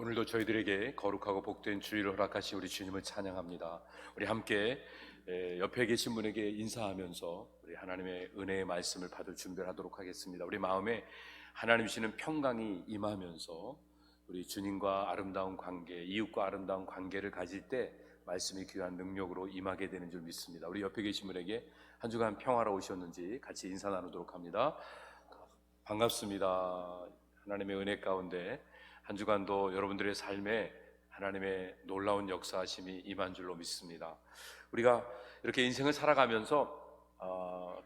오늘도 저희들에게 거룩하고 복된 주일을 허락하신 우리 주님을 찬양합니다. 우리 함께 옆에 계신 분에게 인사하면서 우리 하나님의 은혜의 말씀을 받을 준비를 하도록 하겠습니다. 우리 마음에 하나님 주시는 평강이 임하면서 우리 주님과 아름다운 관계, 이웃과 아름다운 관계를 가질 때 말씀이 귀한 능력으로 임하게 되는 줄 믿습니다. 우리 옆에 계신 분에게 한 주간 평화로 오셨는지 같이 인사 나누도록 합니다. 반갑습니다. 하나님의 은혜 가운데 한 주간도 여러분들의 삶에 하나님의 놀라운 역사하심이 임한 줄로 믿습니다. 우리가 이렇게 인생을 살아가면서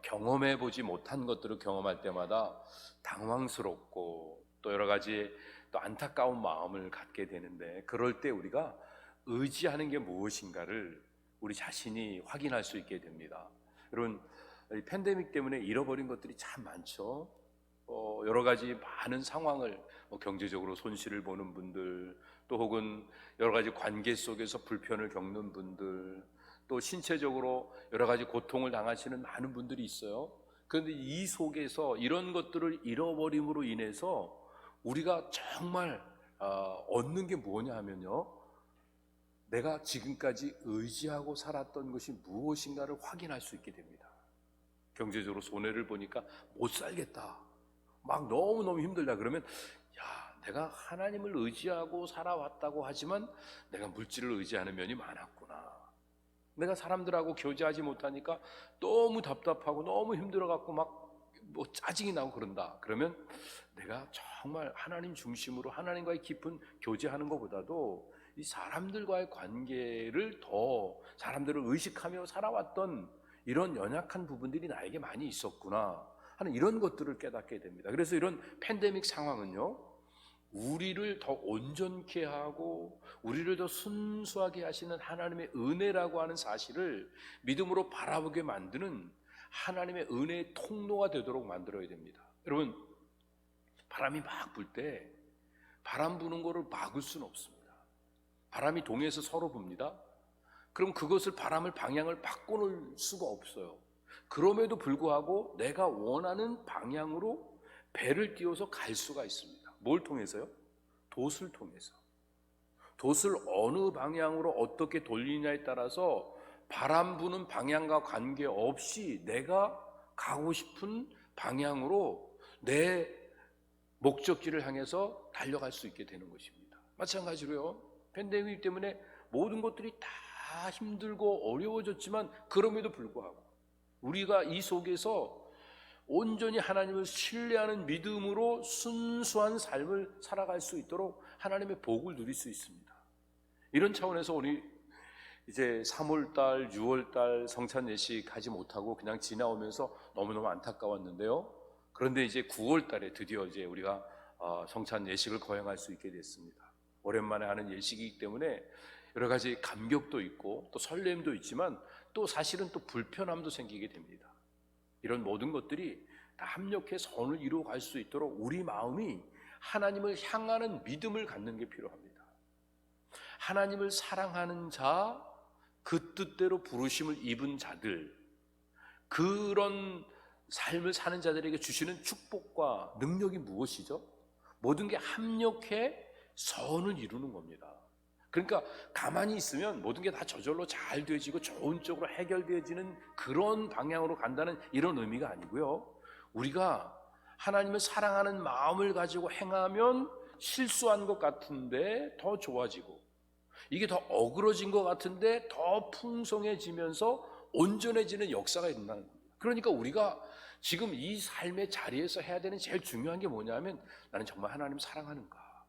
경험해 보지 못한 것들을 경험할 때마다 당황스럽고 또 여러 가지 또 안타까운 마음을 갖게 되는데, 그럴 때 우리가 의지하는 게 무엇인가를 우리 자신이 확인할 수 있게 됩니다. 여러분, 이 팬데믹 때문에 잃어버린 것들이 참 많죠. 여러 가지 많은 상황을 경제적으로 손실을 보는 분들, 또 혹은 여러 가지 관계 속에서 불편을 겪는 분들, 또 신체적으로 여러 가지 고통을 당하시는 많은 분들이 있어요. 그런데 이 속에서 이런 것들을 잃어버림으로 인해서 우리가 정말 얻는 게 뭐냐 하면요, 내가 지금까지 의지하고 살았던 것이 무엇인가를 확인할 수 있게 됩니다. 경제적으로 손해를 보니까 못 살겠다, 막 너무너무 힘들다 그러면, 내가 하나님을 의지하고 살아왔다고 하지만 내가 물질을 의지하는 면이 많았구나, 내가 사람들하고 교제하지 못하니까 너무 답답하고 너무 힘들어갖고 막 짜증이 나고 그런다 그러면, 내가 정말 하나님 중심으로 하나님과의 깊은 교제하는 것보다도 이 사람들과의 관계를 더, 사람들을 의식하며 살아왔던 이런 연약한 부분들이 나에게 많이 있었구나 하는 이런 것들을 깨닫게 됩니다. 그래서 이런 팬데믹 상황은요, 우리를 더 온전케 하고 우리를 더 순수하게 하시는 하나님의 은혜라고 하는 사실을 믿음으로 바라보게 만드는 하나님의 은혜의 통로가 되도록 만들어야 됩니다. 여러분, 바람이 막 불 때 바람 부는 거를 막을 수는 없습니다. 바람이 동해에서 서로 붑니다. 그럼 그것을, 바람을 방향을 바꿔놓을 수가 없어요. 그럼에도 불구하고 내가 원하는 방향으로 배를 띄워서 갈 수가 있습니다. 뭘 통해서요? 돛을 통해서. 돛을 어느 방향으로 어떻게 돌리냐에 따라서 바람 부는 방향과 관계없이 내가 가고 싶은 방향으로 내 목적지를 향해서 달려갈 수 있게 되는 것입니다. 마찬가지로요, 팬데믹 때문에 모든 것들이 다 힘들고 어려워졌지만 그럼에도 불구하고 우리가 이 속에서 온전히 하나님을 신뢰하는 믿음으로 순수한 삶을 살아갈 수 있도록 하나님의 복을 누릴 수 있습니다. 이런 차원에서 우리 이제 3월달, 6월달 성찬 예식 하지 못하고 그냥 지나오면서 너무너무 안타까웠는데요, 그런데 이제 9월달에 드디어 이제 우리가 성찬 예식을 거행할 수 있게 됐습니다. 오랜만에 하는 예식이기 때문에 여러 가지 감격도 있고 또 설렘도 있지만 또 사실은 또 불편함도 생기게 됩니다. 이런 모든 것들이 다 합력해 선을 이루어 갈 수 있도록 우리 마음이 하나님을 향하는 믿음을 갖는 게 필요합니다. 하나님을 사랑하는 자, 그 뜻대로 부르심을 입은 자들, 그런 삶을 사는 자들에게 주시는 축복과 능력이 무엇이죠? 모든 게 합력해 선을 이루는 겁니다. 그러니까 가만히 있으면 모든 게 다 저절로 잘 되어지고 좋은 쪽으로 해결되어지는 그런 방향으로 간다는 이런 의미가 아니고요, 우리가 하나님을 사랑하는 마음을 가지고 행하면 실수한 것 같은데 더 좋아지고, 이게 더 어그러진 것 같은데 더 풍성해지면서 온전해지는 역사가 일어나는 겁니다. 그러니까 우리가 지금 이 삶의 자리에서 해야 되는 제일 중요한 게 뭐냐면, 나는 정말 하나님 사랑하는가,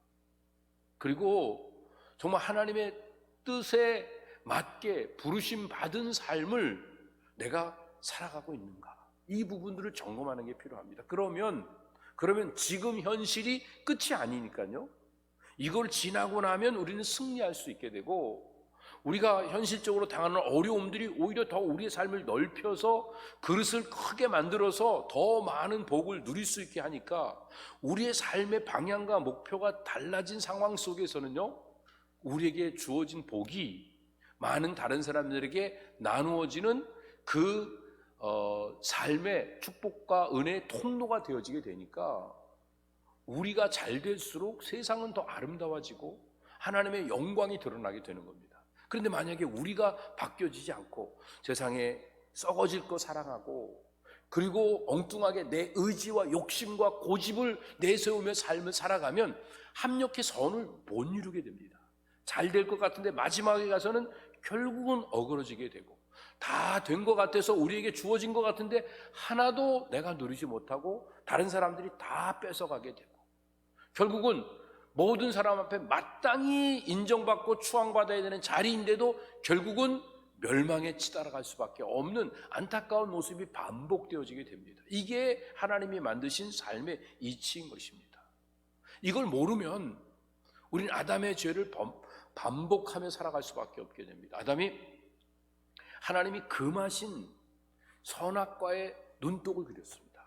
그리고 정말 하나님의 뜻에 맞게 부르심 받은 삶을 내가 살아가고 있는가, 이 부분들을 점검하는 게 필요합니다. 그러면 지금 현실이 끝이 아니니까요, 이걸 지나고 나면 우리는 승리할 수 있게 되고, 우리가 현실적으로 당하는 어려움들이 오히려 더 우리의 삶을 넓혀서 그릇을 크게 만들어서 더 많은 복을 누릴 수 있게 하니까, 우리의 삶의 방향과 목표가 달라진 상황 속에서는요, 우리에게 주어진 복이 많은 다른 사람들에게 나누어지는 그 삶의 축복과 은혜의 통로가 되어지게 되니까, 우리가 잘 될수록 세상은 더 아름다워지고 하나님의 영광이 드러나게 되는 겁니다. 그런데 만약에 우리가 바뀌어지지 않고 세상에 썩어질 거 사랑하고 그리고 엉뚱하게 내 의지와 욕심과 고집을 내세우며 삶을 살아가면 합력의 선을 못 이루게 됩니다. 잘 될 것 같은데 마지막에 가서는 결국은 어그러지게 되고, 다 된 것 같아서 우리에게 주어진 것 같은데 하나도 내가 누리지 못하고 다른 사람들이 다 뺏어가게 되고, 결국은 모든 사람 앞에 마땅히 인정받고 추앙받아야 되는 자리인데도 결국은 멸망에 치달아갈 수밖에 없는 안타까운 모습이 반복되어지게 됩니다. 이게 하나님이 만드신 삶의 이치인 것입니다. 이걸 모르면 우리는 아담의 죄를 반복하며 살아갈 수밖에 없게 됩니다. 아담이 하나님이 금하신 선악과의 눈독을 그렸습니다.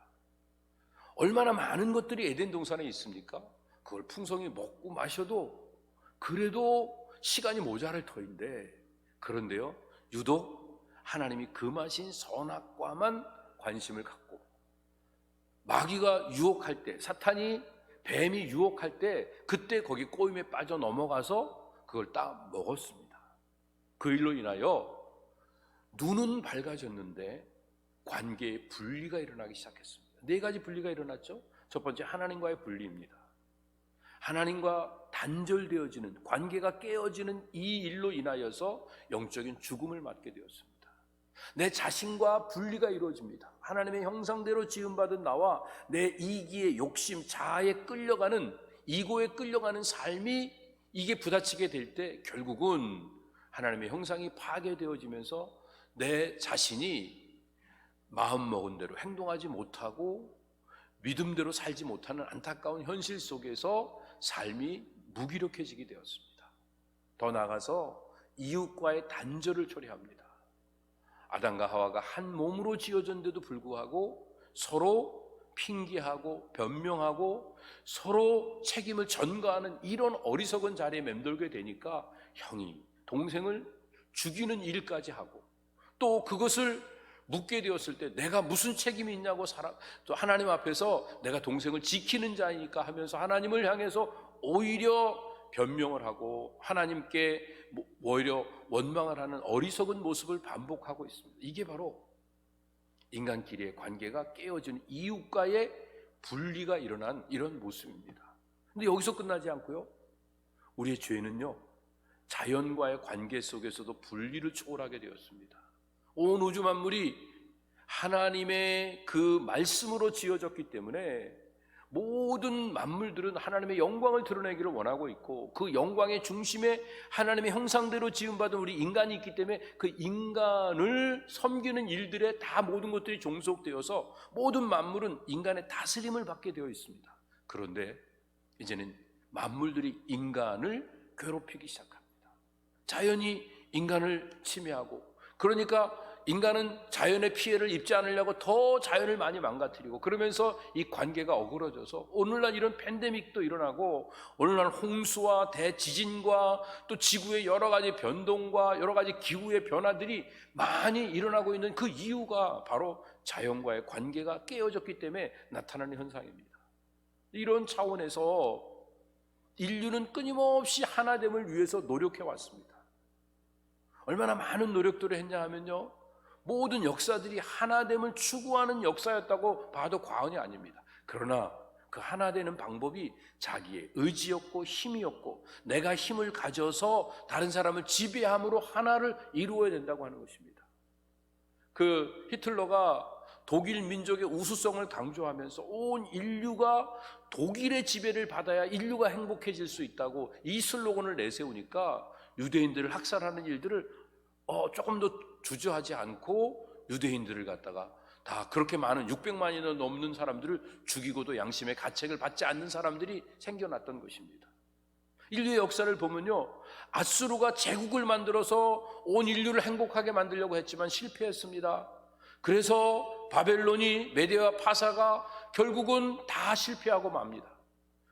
얼마나 많은 것들이 에덴 동산에 있습니까? 그걸 풍성히 먹고 마셔도 그래도 시간이 모자랄 터인데, 그런데요, 유독 하나님이 금하신 선악과만 관심을 갖고 마귀가 유혹할 때, 사탄이 뱀이 유혹할 때 그때 거기 꼬임에 빠져 넘어가서 그걸 딱 먹었습니다. 그 일로 인하여 눈은 밝아졌는데 관계에 분리가 일어나기 시작했습니다. 4가지 분리가 일어났죠. 첫 번째, 하나님과의 분리입니다. 하나님과 단절되어지는, 관계가 깨어지는 이 일로 인하여서 영적인 죽음을 맞게 되었습니다. 내 자신과 분리가 이루어집니다. 하나님의 형상대로 지음받은 나와 내 이기의 욕심, 자아에 끌려가는, 이고에 끌려가는 삶이 이게 부딪히게 될 때 결국은 하나님의 형상이 파괴되어지면서 내 자신이 마음먹은 대로 행동하지 못하고 믿음대로 살지 못하는 안타까운 현실 속에서 삶이 무기력해지게 되었습니다. 더 나아가서 이웃과의 단절을 초래합니다. 아담과 하와가 한 몸으로 지어졌는데도 불구하고 서로 핑계하고 변명하고 서로 책임을 전가하는 이런 어리석은 자리에 맴돌게 되니까 형이 동생을 죽이는 일까지 하고, 또 그것을 묻게 되었을 때 내가 무슨 책임이 있냐고 또 하나님 앞에서 내가 동생을 지키는 자이니까 하면서 하나님을 향해서 오히려 변명을 하고 하나님께 오히려 원망을 하는 어리석은 모습을 반복하고 있습니다. 이게 바로 인간끼리의 관계가 깨어지는, 이웃과의 분리가 일어난 이런 모습입니다. 근데 여기서 끝나지 않고요, 우리의 죄는요, 자연과의 관계 속에서도 분리를 초월하게 되었습니다. 온 우주 만물이 하나님의 그 말씀으로 지어졌기 때문에 모든 만물들은 하나님의 영광을 드러내기를 원하고 있고, 그 영광의 중심에 하나님의 형상대로 지음받은 우리 인간이 있기 때문에 그 인간을 섬기는 일들에 다 모든 것들이 종속되어서 모든 만물은 인간의 다스림을 받게 되어 있습니다. 그런데 이제는 만물들이 인간을 괴롭히기 시작합니다. 자연이 인간을 침해하고, 그러니까 인간은 자연의 피해를 입지 않으려고 더 자연을 많이 망가뜨리고, 그러면서 이 관계가 어그러져서 오늘날 이런 팬데믹도 일어나고, 오늘날 홍수와 대지진과 또 지구의 여러 가지 변동과 여러 가지 기후의 변화들이 많이 일어나고 있는 그 이유가 바로 자연과의 관계가 깨어졌기 때문에 나타나는 현상입니다. 이런 차원에서 인류는 끊임없이 하나됨을 위해서 노력해 왔습니다. 얼마나 많은 노력들을 했냐 하면요, 모든 역사들이 하나됨을 추구하는 역사였다고 봐도 과언이 아닙니다. 그러나 그 하나되는 방법이 자기의 의지였고 힘이었고, 내가 힘을 가져서 다른 사람을 지배함으로 하나를 이루어야 된다고 하는 것입니다. 그 히틀러가 독일 민족의 우수성을 강조하면서 온 인류가 독일의 지배를 받아야 인류가 행복해질 수 있다고 이 슬로건을 내세우니까 유대인들을 학살하는 일들을 조금 더 주저하지 않고 유대인들을 갖다가 다 그렇게 많은 600만이나 넘는 사람들을 죽이고도 양심의 가책을 받지 않는 사람들이 생겨났던 것입니다. 인류의 역사를 보면요, 아수르가 제국을 만들어서 온 인류를 행복하게 만들려고 했지만 실패했습니다. 그래서 바벨론이, 메데와 파사가 결국은 다 실패하고 맙니다.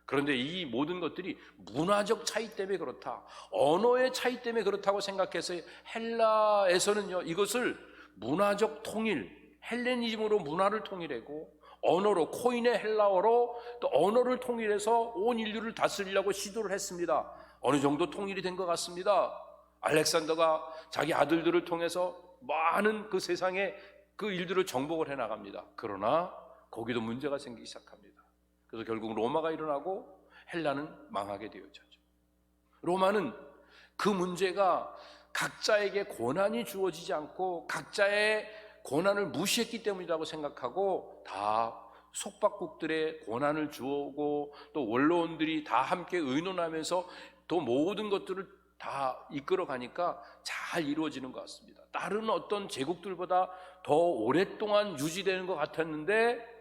그런데 이 모든 것들이 문화적 차이 때문에 그렇다, 언어의 차이 때문에 그렇다고 생각해서 헬라에서는요, 이것을 문화적 통일, 헬레니즘으로 문화를 통일하고 언어로, 코인의 헬라어로 또 언어를 통일해서 온 인류를 다스리려고 시도를 했습니다. 어느 정도 통일이 된 것 같습니다. 알렉산더가 자기 아들들을 통해서 많은 그 세상의 그 일들을 정복을 해나갑니다. 그러나 거기도 문제가 생기기 시작합니다. 그래서 결국 로마가 일어나고 헬라는 망하게 되어졌죠. 로마는 그 문제가 각자에게 고난이 주어지지 않고 각자의 고난을 무시했기 때문이라고 생각하고 다 속박국들의 고난을 주오고 또 원로원들이 다 함께 의논하면서 또 모든 것들을 다 이끌어 가니까 잘 이루어지는 것 같습니다. 다른 어떤 제국들보다 더 오랫동안 유지되는 것 같았는데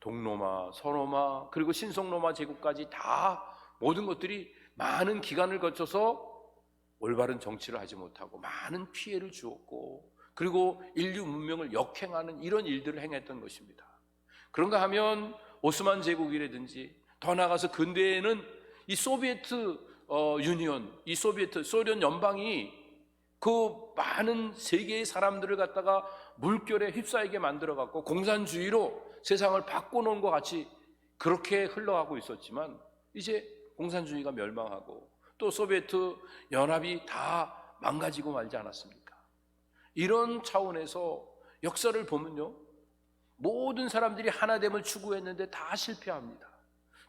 동로마, 서로마 그리고 신성로마 제국까지 다 모든 것들이 많은 기간을 거쳐서 올바른 정치를 하지 못하고 많은 피해를 주었고 그리고 인류 문명을 역행하는 이런 일들을 행했던 것입니다. 그런가 하면 오스만 제국이라든지 더 나아가서 근대에는 이 소비에트 유니온, 이 소련 연방이 그 많은 세계의 사람들을 갖다가 물결에 휩싸이게 만들어갖고 공산주의로 세상을 바꿔놓은 것 같이 그렇게 흘러가고 있었지만 이제 공산주의가 멸망하고 또 소비에트 연합이 다 망가지고 말지 않았습니까? 이런 차원에서 역사를 보면요, 모든 사람들이 하나됨을 추구했는데 다 실패합니다.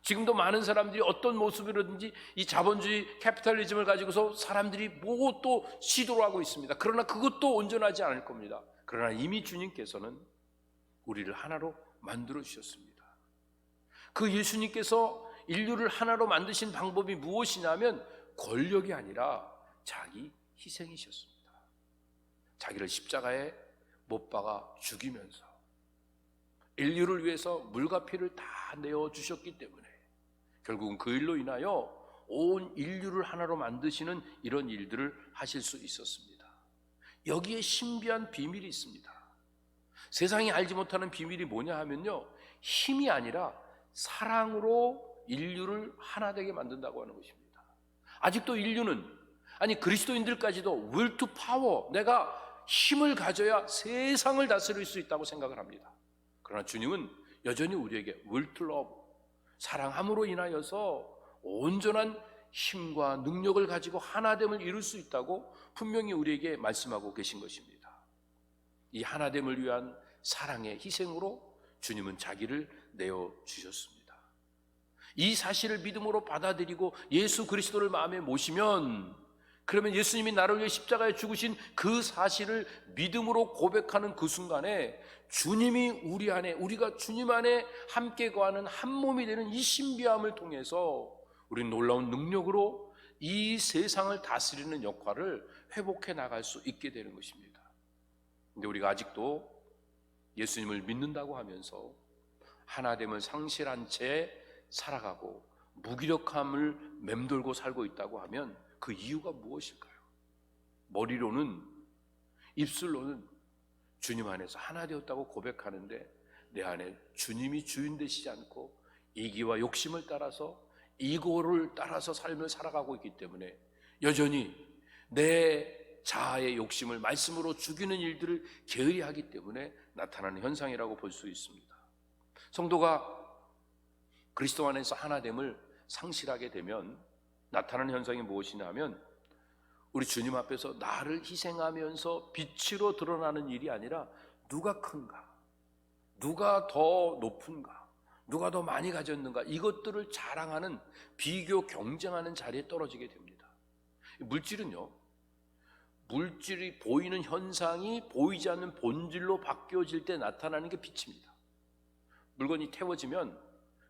지금도 많은 사람들이 어떤 모습이라든지 이 자본주의 캐피탈리즘을 가지고서 사람들이 뭐 또 시도를 하고 있습니다. 그러나 그것도 온전하지 않을 겁니다. 그러나 이미 주님께서는 우리를 하나로 만들어 주셨습니다. 그 예수님께서 인류를 하나로 만드신 방법이 무엇이냐면 권력이 아니라 자기 희생이셨습니다. 자기를 십자가에 못 박아 죽이면서 인류를 위해서 물과 피를 다 내어주셨기 때문에 결국은 그 일로 인하여 온 인류를 하나로 만드시는 이런 일들을 하실 수 있었습니다. 여기에 신비한 비밀이 있습니다. 세상이 알지 못하는 비밀이 뭐냐 하면요, 힘이 아니라 사랑으로 인류를 하나 되게 만든다고 하는 것입니다. 아직도 인류는, 아니 그리스도인들까지도 will to power, 내가 힘을 가져야 세상을 다스릴 수 있다고 생각을 합니다. 그러나 주님은 여전히 우리에게 will to love, 사랑함으로 인하여서 온전한 힘과 능력을 가지고 하나됨을 이룰 수 있다고 분명히 우리에게 말씀하고 계신 것입니다. 이 하나됨을 위한 사랑의 희생으로 주님은 자기를 내어주셨습니다. 이 사실을 믿음으로 받아들이고 예수 그리스도를 마음에 모시면, 그러면 예수님이 나를 위해 십자가에 죽으신 그 사실을 믿음으로 고백하는 그 순간에 주님이 우리 안에, 우리가 주님 안에 함께 거하는 한 몸이 되는 이 신비함을 통해서 우리는 놀라운 능력으로 이 세상을 다스리는 역할을 회복해 나갈 수 있게 되는 것입니다. 근데 우리가 아직도 예수님을 믿는다고 하면서 하나됨을 상실한 채 살아가고 무기력함을 맴돌고 살고 있다고 하면 그 이유가 무엇일까요? 머리로는, 입술로는 주님 안에서 하나 되었다고 고백하는데 내 안에 주님이 주인 되시지 않고 이기와 욕심을 따라서, 이고를 따라서 삶을 살아가고 있기 때문에 여전히 내 자아의 욕심을 말씀으로 죽이는 일들을 게을리 하기 때문에 나타나는 현상이라고 볼 수 있습니다. 성도가 그리스도 안에서 하나됨을 상실하게 되면 나타나는 현상이 무엇이냐 하면 우리 주님 앞에서 나를 희생하면서 빛으로 드러나는 일이 아니라 누가 큰가, 누가 더 높은가, 누가 더 많이 가졌는가, 이것들을 자랑하는, 비교 경쟁하는 자리에 떨어지게 됩니다. 물질은요, 물질이 보이는 현상이 보이지 않는 본질로 바뀌어질 때 나타나는 게 빛입니다. 물건이 태워지면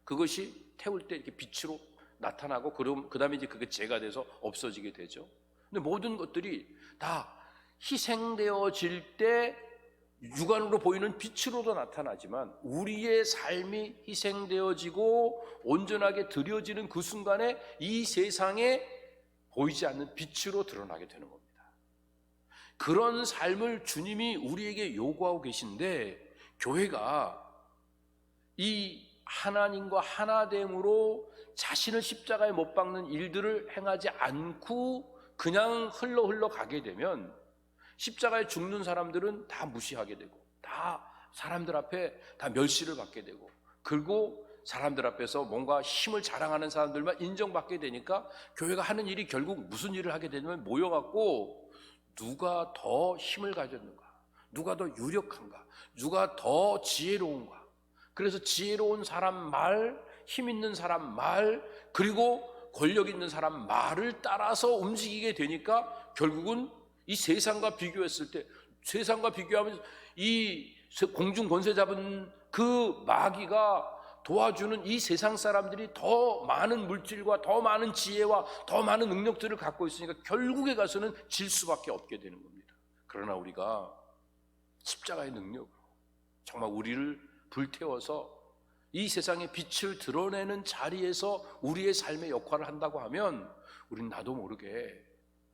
그것이 태울 때 이렇게 빛으로 나타나고 그 다음에 이제 그게 재가 돼서 없어지게 되죠. 근데 모든 것들이 다 희생되어질 때 육안으로 보이는 빛으로도 나타나지만 우리의 삶이 희생되어지고 온전하게 드려지는 그 순간에 이 세상에 보이지 않는 빛으로 드러나게 되는 겁니다. 그런 삶을 주님이 우리에게 요구하고 계신데 교회가 이 하나님과 하나됨으로 자신을 십자가에 못 박는 일들을 행하지 않고 그냥 흘러 가게 되면 십자가에 죽는 사람들은 다 무시하게 되고 다 사람들 앞에 다 멸시를 받게 되고, 그리고 사람들 앞에서 뭔가 힘을 자랑하는 사람들만 인정받게 되니까 교회가 하는 일이 결국 무슨 일을 하게 되냐면 모여갖고 누가 더 힘을 가졌는가, 누가 더 유력한가, 누가 더 지혜로운가. 그래서 지혜로운 사람 말, 힘 있는 사람 말, 그리고 권력 있는 사람 말을 따라서 움직이게 되니까 결국은 이 세상과 비교했을 때, 세상과 비교하면서 이 공중 권세 잡은 그 마귀가 도와주는 이 세상 사람들이 더 많은 물질과 더 많은 지혜와 더 많은 능력들을 갖고 있으니까 결국에 가서는 질 수밖에 없게 되는 겁니다. 그러나 우리가 십자가의 능력으로 정말 우리를 불태워서 이 세상의 빛을 드러내는 자리에서 우리의 삶의 역할을 한다고 하면 우리는 나도 모르게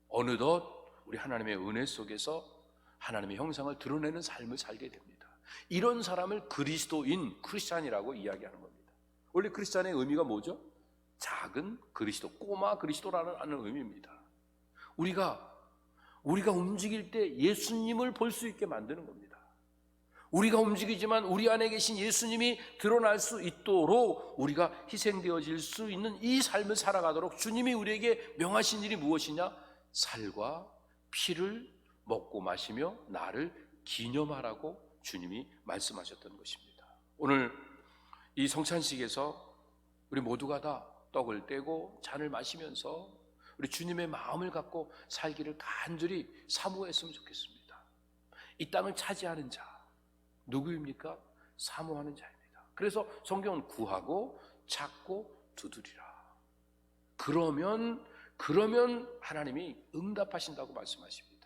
어느덧 우리 하나님의 은혜 속에서 하나님의 형상을 드러내는 삶을 살게 됩니다. 이런 사람을 그리스도인, 크리스찬이라고 이야기하는 겁니다. 원래 크리스찬의 의미가 뭐죠? 작은 그리스도, 꼬마 그리스도라는 의미입니다. 우리가 움직일 때 예수님을 볼 수 있게 만드는 겁니다. 우리가 움직이지만 우리 안에 계신 예수님이 드러날 수 있도록 우리가 희생되어질 수 있는 이 삶을 살아가도록 주님이 우리에게 명하신 일이 무엇이냐? 살과 피를 먹고 마시며 나를 기념하라고 주님이 말씀하셨던 것입니다. 오늘 이 성찬식에서 우리 모두가 다 떡을 떼고 잔을 마시면서 우리 주님의 마음을 갖고 살기를 간절히 사모했으면 좋겠습니다. 이 땅을 차지하는 자 누구입니까? 사모하는 자입니다. 그래서 성경은 구하고 찾고 두드리라. 그러면 하나님이 응답하신다고 말씀하십니다.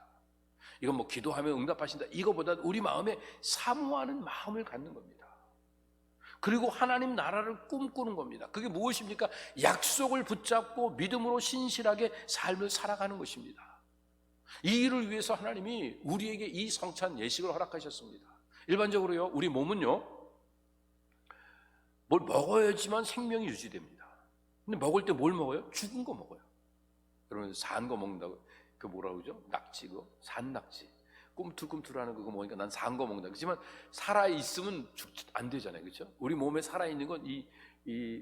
이건 뭐 기도하면 응답하신다 이거보다 우리 마음에 사모하는 마음을 갖는 겁니다. 그리고 하나님 나라를 꿈꾸는 겁니다. 그게 무엇입니까? 약속을 붙잡고 믿음으로 신실하게 삶을 살아가는 것입니다. 이 일을 위해서 하나님이 우리에게 이 성찬 예식을 허락하셨습니다. 일반적으로요, 우리 몸은요, 뭘 먹어야지만 생명이 유지됩니다. 근데 먹을 때 뭘 먹어요? 죽은 거 먹어요. 여러분, 산 거 먹는다고, 그 뭐라 그러죠? 낙지, 그거? 산낙지. 꿈틀꿈틀하는 그거 먹으니까 난 산 거 먹는다. 그렇지만 살아있으면 안 되잖아요. 그렇죠? 우리 몸에 살아있는 건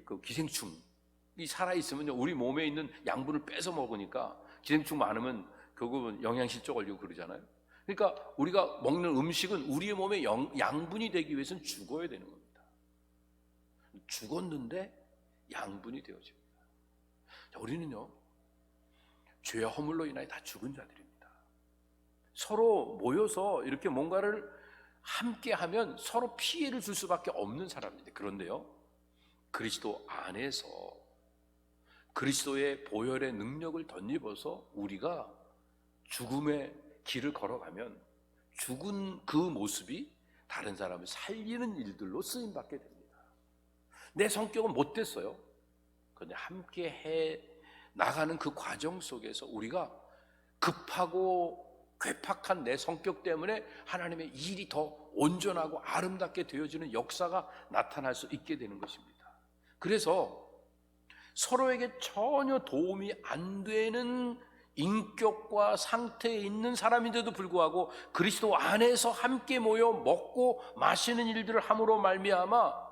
그 기생충. 이 살아있으면요, 우리 몸에 있는 양분을 뺏어 먹으니까 기생충 많으면 결국은 영양실조 걸리고 그러잖아요. 그러니까 우리가 먹는 음식은 우리의 몸에 양분이 되기 위해서는 죽어야 되는 겁니다. 죽었는데 양분이 되어집니다. 자, 우리는요, 죄와 허물로 인하여 다 죽은 자들입니다. 서로 모여서 이렇게 뭔가를 함께 하면 서로 피해를 줄 수밖에 없는 사람입니다. 그런데요, 그리스도 안에서 그리스도의 보혈의 능력을 덧입어서 우리가 죽음의 길을 걸어가면 죽은 그 모습이 다른 사람을 살리는 일들로 쓰임받게 됩니다. 내 성격은 못됐어요. 그런데 함께 해 나가는 그 과정 속에서 우리가 급하고 괴팍한 내 성격 때문에 하나님의 일이 더 온전하고 아름답게 되어지는 역사가 나타날 수 있게 되는 것입니다. 그래서 서로에게 전혀 도움이 안 되는 인격과 상태에 있는 사람인데도 불구하고 그리스도 안에서 함께 모여 먹고 마시는 일들을 함으로 말미암아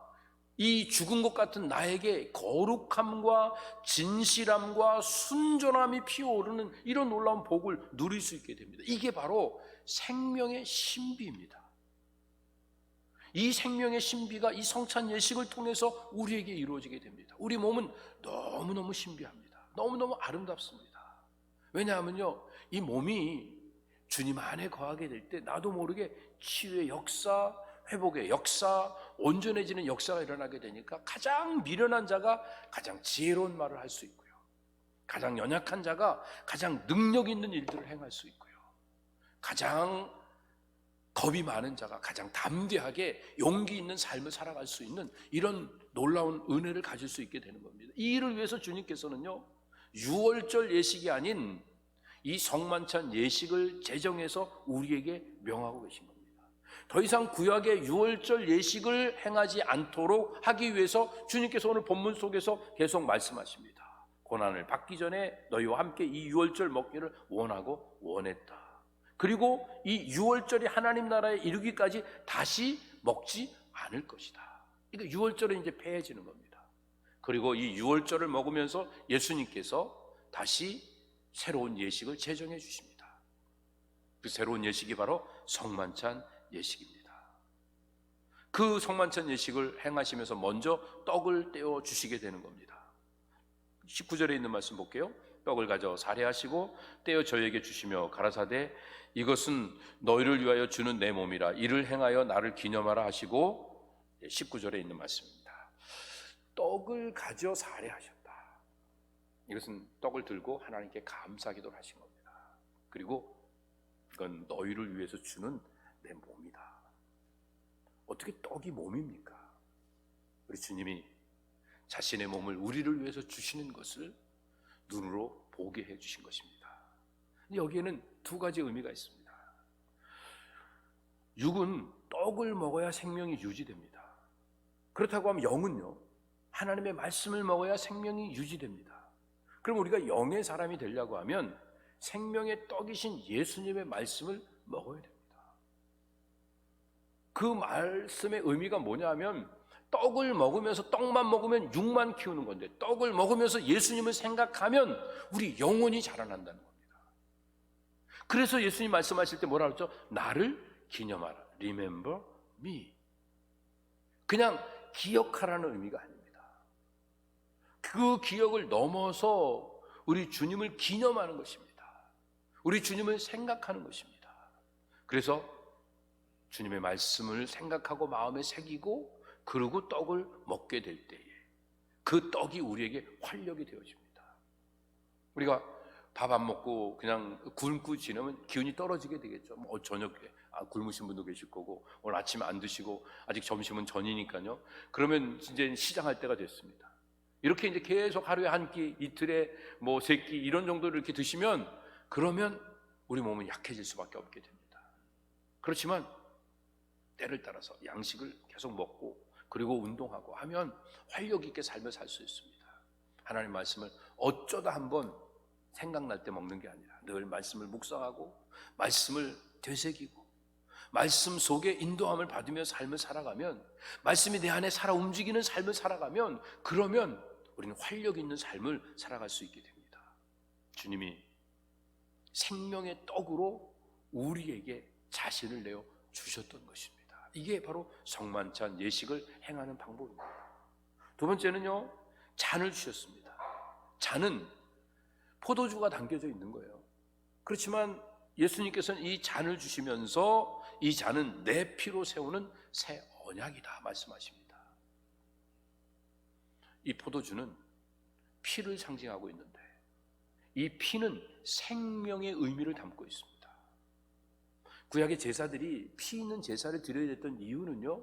이 죽은 것 같은 나에게 거룩함과 진실함과 순전함이 피어오르는 이런 놀라운 복을 누릴 수 있게 됩니다. 이게 바로 생명의 신비입니다. 이 생명의 신비가 이 성찬 예식을 통해서 우리에게 이루어지게 됩니다. 우리 몸은 너무너무 신비합니다. 너무너무 아름답습니다. 왜냐하면요, 이 몸이 주님 안에 거하게 될 때 나도 모르게 치유의 역사, 회복의 역사, 온전해지는 역사가 일어나게 되니까 가장 미련한 자가 가장 지혜로운 말을 할 수 있고요, 가장 연약한 자가 가장 능력 있는 일들을 행할 수 있고요, 가장 겁이 많은 자가 가장 담대하게 용기 있는 삶을 살아갈 수 있는 이런 놀라운 은혜를 가질 수 있게 되는 겁니다. 이 일을 위해서 주님께서는요, 유월절 예식이 아닌 이 성만찬 예식을 제정해서 우리에게 명하고 계신 겁니다. 더 이상 구약의 유월절 예식을 행하지 않도록 하기 위해서 주님께서 오늘 본문 속에서 계속 말씀하십니다. 고난을 받기 전에 너희와 함께 이 유월절 먹기를 원하고 원했다. 그리고 이 유월절이 하나님 나라에 이르기까지 다시 먹지 않을 것이다. 이게 유월절은 이제 폐해지는 겁니다. 그리고 이 유월절을 먹으면서 예수님께서 다시 새로운 예식을 제정해 주십니다. 그 새로운 예식이 바로 성만찬 예식입니다. 그 성만찬 예식을 행하시면서 먼저 떡을 떼어 주시게 되는 겁니다. 19절에 있는 말씀 볼게요. 떡을 가져 살해하시고 떼어 저에게 주시며 가라사대 이것은 너희를 위하여 주는 내 몸이라 이를 행하여 나를 기념하라 하시고 19절에 있는 말씀입니다. 떡을 가져 살해하셨다. 이것은 떡을 들고 하나님께 감사기도를 하신 겁니다. 그리고 이건 너희를 위해서 주는 내 몸이다. 어떻게 떡이 몸입니까? 우리 주님이 자신의 몸을 우리를 위해서 주시는 것을 눈으로 보게 해주신 것입니다. 여기에는 두 가지 의미가 있습니다. 육은 떡을 먹어야 생명이 유지됩니다. 그렇다고 하면 영은요, 하나님의 말씀을 먹어야 생명이 유지됩니다. 그럼 우리가 영의 사람이 되려고 하면 생명의 떡이신 예수님의 말씀을 먹어야 됩니다. 그 말씀의 의미가 뭐냐 하면 떡을 먹으면서 떡만 먹으면 육만 키우는 건데 떡을 먹으면서 예수님을 생각하면 우리 영혼이 자라난다는 겁니다. 그래서 예수님 말씀하실 때 뭐라 그랬죠? 나를 기념하라. Remember me. 그냥 기억하라는 의미가 아닙니다. 그 기억을 넘어서 우리 주님을 기념하는 것입니다. 우리 주님을 생각하는 것입니다. 그래서 주님의 말씀을 생각하고 마음에 새기고 그러고 떡을 먹게 될 때에 그 떡이 우리에게 활력이 되어집니다. 우리가 밥 안 먹고 그냥 굶고 지내면 기운이 떨어지게 되겠죠. 저녁에 굶으신 분도 계실 거고 오늘 아침에 안 드시고 아직 점심은 전이니까요. 그러면 이제 시장할 때가 됐습니다. 이렇게 이제 계속 하루에 한 끼, 이틀에 뭐 세 끼 이런 정도를 이렇게 드시면 그러면 우리 몸은 약해질 수밖에 없게 됩니다. 그렇지만 때를 따라서 양식을 계속 먹고 그리고 운동하고 하면 활력 있게 삶을 살 수 있습니다. 하나님 말씀을 어쩌다 한번 생각날 때 먹는 게 아니라 늘 말씀을 묵상하고 말씀을 되새기고 말씀 속에 인도함을 받으며 삶을 살아가면 말씀이 내 안에 살아 움직이는 삶을 살아가면 그러면 우리는 활력 있는 삶을 살아갈 수 있게 됩니다. 주님이 생명의 떡으로 우리에게 자신을 내어 주셨던 것입니다. 이게 바로 성만찬 예식을 행하는 방법입니다. 두 번째는요, 잔을 주셨습니다. 잔은 포도주가 담겨져 있는 거예요. 그렇지만 예수님께서는 이 잔을 주시면서 이 잔은 내 피로 세우는 새 언약이다 말씀하십니다. 이 포도주는 피를 상징하고 있는데 이 피는 생명의 의미를 담고 있습니다. 구약의 제사들이 피 있는 제사를 드려야 됐던 이유는요,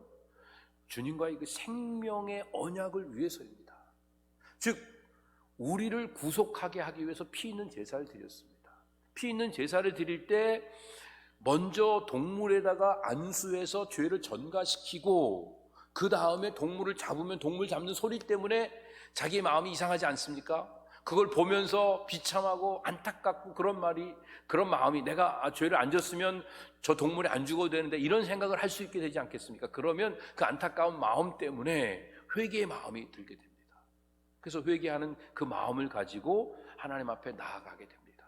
주님과의 그 생명의 언약을 위해서입니다. 즉 우리를 구속하게 하기 위해서 피 있는 제사를 드렸습니다. 피 있는 제사를 드릴 때 먼저 동물에다가 안수해서 죄를 전가시키고 그 다음에 동물을 잡으면 동물 잡는 소리 때문에 자기 마음이 이상하지 않습니까? 그걸 보면서 비참하고 안타깝고 그런 마음이 내가 죄를 안 졌으면 저 동물이 안 죽어도 되는데 이런 생각을 할 수 있게 되지 않겠습니까? 그러면 그 안타까운 마음 때문에 회개의 마음이 들게 됩니다. 그래서 회개하는 그 마음을 가지고 하나님 앞에 나아가게 됩니다.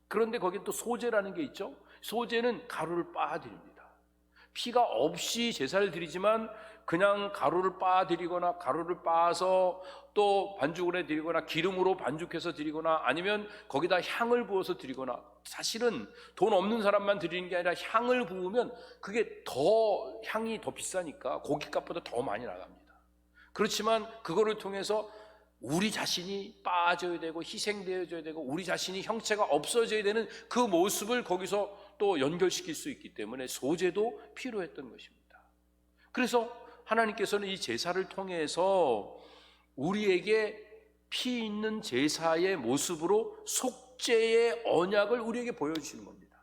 그런데 거기에 또 소제라는 게 있죠. 소제는 가루를 빻아드립니다. 피가 없이 제사를 드리지만 그냥 가루를 빻아드리거나 가루를 빻아서 또 반죽을 해드리거나 기름으로 반죽해서 드리거나 아니면 거기다 향을 부어서 드리거나, 사실은 돈 없는 사람만 드리는 게 아니라 향을 부으면 그게 더 향이 더 비싸니까 고깃값보다 더 많이 나갑니다. 그렇지만 그거를 통해서 우리 자신이 빠져야 되고 희생되어져야 되고 우리 자신이 형체가 없어져야 되는 그 모습을 거기서 또 연결시킬 수 있기 때문에 소제도 필요했던 것입니다. 그래서 하나님께서는 이 제사를 통해서 우리에게 피 있는 제사의 모습으로 속죄의 언약을 우리에게 보여주시는 겁니다.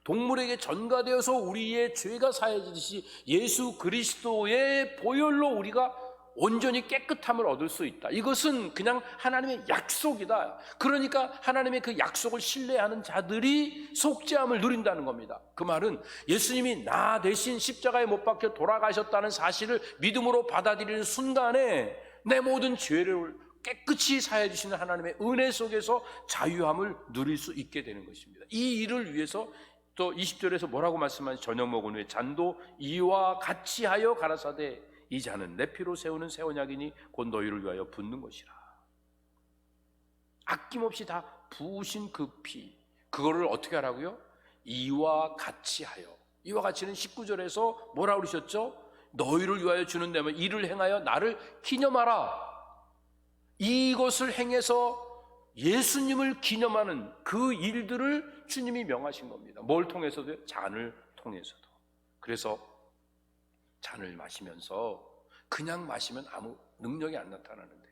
동물에게 전가되어서 우리의 죄가 사해지듯이 예수 그리스도의 보혈로 우리가 온전히 깨끗함을 얻을 수 있다. 이것은 그냥 하나님의 약속이다. 그러니까 하나님의 그 약속을 신뢰하는 자들이 속죄함을 누린다는 겁니다. 그 말은 예수님이 나 대신 십자가에 못 박혀 돌아가셨다는 사실을 믿음으로 받아들이는 순간에 내 모든 죄를 깨끗이 사해 주시는 하나님의 은혜 속에서 자유함을 누릴 수 있게 되는 것입니다. 이 일을 위해서 또 20절에서 뭐라고 말씀하시죠? 저녁 먹은 후에 잔도 이와 같이 하여 가라사대 이 잔은 내 피로 세우는 새 언약이니 곧 너희를 위하여 붓는 것이라. 아낌없이 다 부으신 그 피, 그거를 어떻게 하라고요? 이와 같이 하여. 이와 같이는 19절에서 뭐라 그러셨죠? 너희를 위하여 주는 데면 이를 행하여 나를 기념하라. 이것을 행해서 예수님을 기념하는 그 일들을 주님이 명하신 겁니다. 뭘 통해서도요? 잔을 통해서도. 그래서 잔을 마시면서 그냥 마시면 아무 능력이 안 나타나는데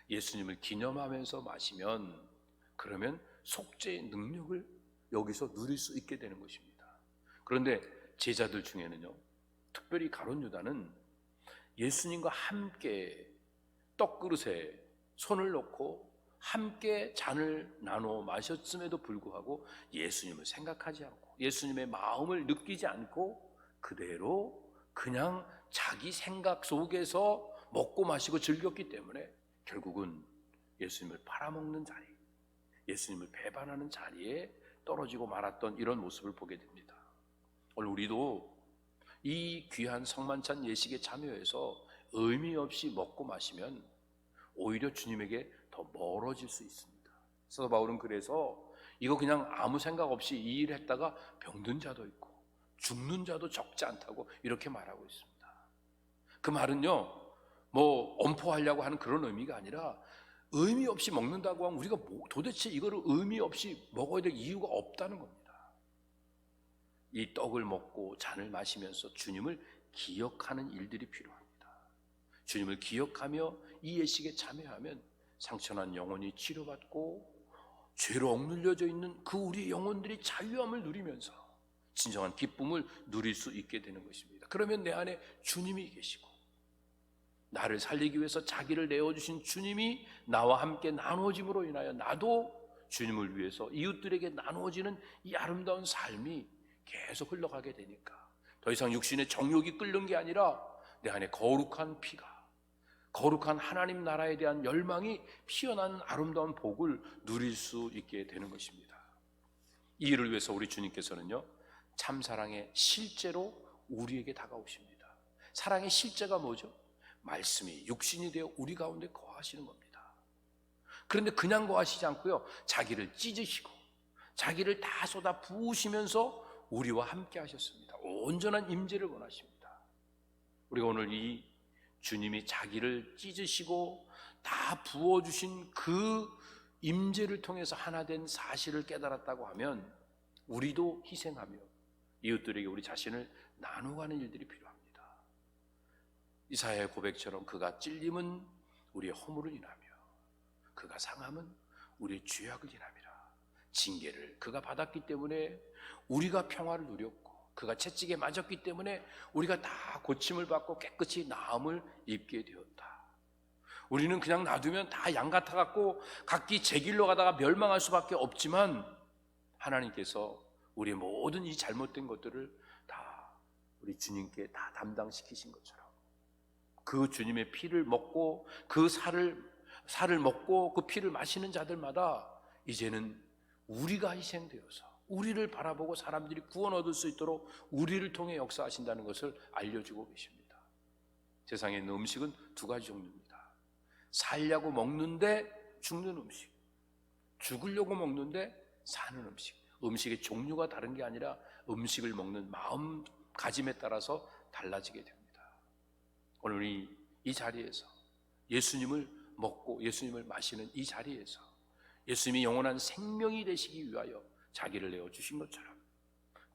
예수님을 기념하면서 마시면 그러면 속죄의 능력을 여기서 누릴 수 있게 되는 것입니다. 그런데 제자들 중에는요, 특별히 가룟 유다는 예수님과 함께 떡그릇에 손을 놓고 함께 잔을 나눠 마셨음에도 불구하고 예수님을 생각하지 않고 예수님의 마음을 느끼지 않고 그대로 그냥 자기 생각 속에서 먹고 마시고 즐겼기 때문에 결국은 예수님을 팔아먹는 자리, 예수님을 배반하는 자리에 떨어지고 말았던 이런 모습을 보게 됩니다. 오늘 우리도 이 귀한 성만찬 예식에 참여해서 의미 없이 먹고 마시면 오히려 주님에게 더 멀어질 수 있습니다. 사도 바울은 그래서 이거 그냥 아무 생각 없이 이 일을 했다가 병든 자도 있고 죽는 자도 적지 않다고 이렇게 말하고 있습니다. 그 말은요, 뭐 엄포하려고 하는 그런 의미가 아니라 의미 없이 먹는다고 하면 우리가 도대체 이거를 의미 없이 먹어야 될 이유가 없다는 겁니다. 이 떡을 먹고 잔을 마시면서 주님을 기억하는 일들이 필요합니다. 주님을 기억하며 이 예식에 참여하면 상처난 영혼이 치료받고 죄로 억눌려져 있는 그 우리 영혼들이 자유함을 누리면서 진정한 기쁨을 누릴 수 있게 되는 것입니다. 그러면 내 안에 주님이 계시고 나를 살리기 위해서 자기를 내어주신 주님이 나와 함께 나누어짐으로 인하여 나도 주님을 위해서 이웃들에게 나누어지는 이 아름다운 삶이 계속 흘러가게 되니까 더 이상 육신의 정욕이 끓는 게 아니라 내 안에 거룩한 피가, 거룩한 하나님 나라에 대한 열망이 피어나는 아름다운 복을 누릴 수 있게 되는 것입니다. 이 일을 위해서 우리 주님께서는요, 참사랑의 실제로 우리에게 다가오십니다. 사랑의 실제가 뭐죠? 말씀이 육신이 되어 우리 가운데 거하시는 겁니다. 그런데 그냥 거하시지 않고요, 자기를 찢으시고 자기를 다 쏟아 부으시면서 우리와 함께 하셨습니다. 온전한 임재를 원하십니다. 우리가 오늘 이 주님이 자기를 찢으시고 다 부어주신 그 임재를 통해서 하나 된 사실을 깨달았다고 하면 우리도 희생하며 이웃들에게 우리 자신을 나누어가는 일들이 필요합니다. 이사야의 고백처럼 그가 찔림은 우리의 허물을 인하며 그가 상함은 우리의 죄악을 인함이라. 징계를 그가 받았기 때문에 우리가 평화를 누렸고 그가 채찍에 맞았기 때문에 우리가 다 고침을 받고 깨끗이 나음을 입게 되었다. 우리는 그냥 놔두면 다 양 같아갖고 각기 제 길로 가다가 멸망할 수밖에 없지만 하나님께서 우리의 모든 이 잘못된 것들을 다 우리 주님께 다 담당시키신 것처럼 그 주님의 피를 먹고 그 살을 먹고 그 피를 마시는 자들마다 이제는 우리가 희생되어서 우리를 바라보고 사람들이 구원 얻을 수 있도록 우리를 통해 역사하신다는 것을 알려주고 계십니다. 세상에 있는 음식은 두 가지 종류입니다. 살려고 먹는데 죽는 음식, 죽으려고 먹는데 사는 음식. 음식의 종류가 다른 게 아니라 음식을 먹는 마음가짐에 따라서 달라지게 됩니다. 오늘 우리 이 자리에서 예수님을 먹고 예수님을 마시는 이 자리에서 예수님이 영원한 생명이 되시기 위하여 자기를 내어주신 것처럼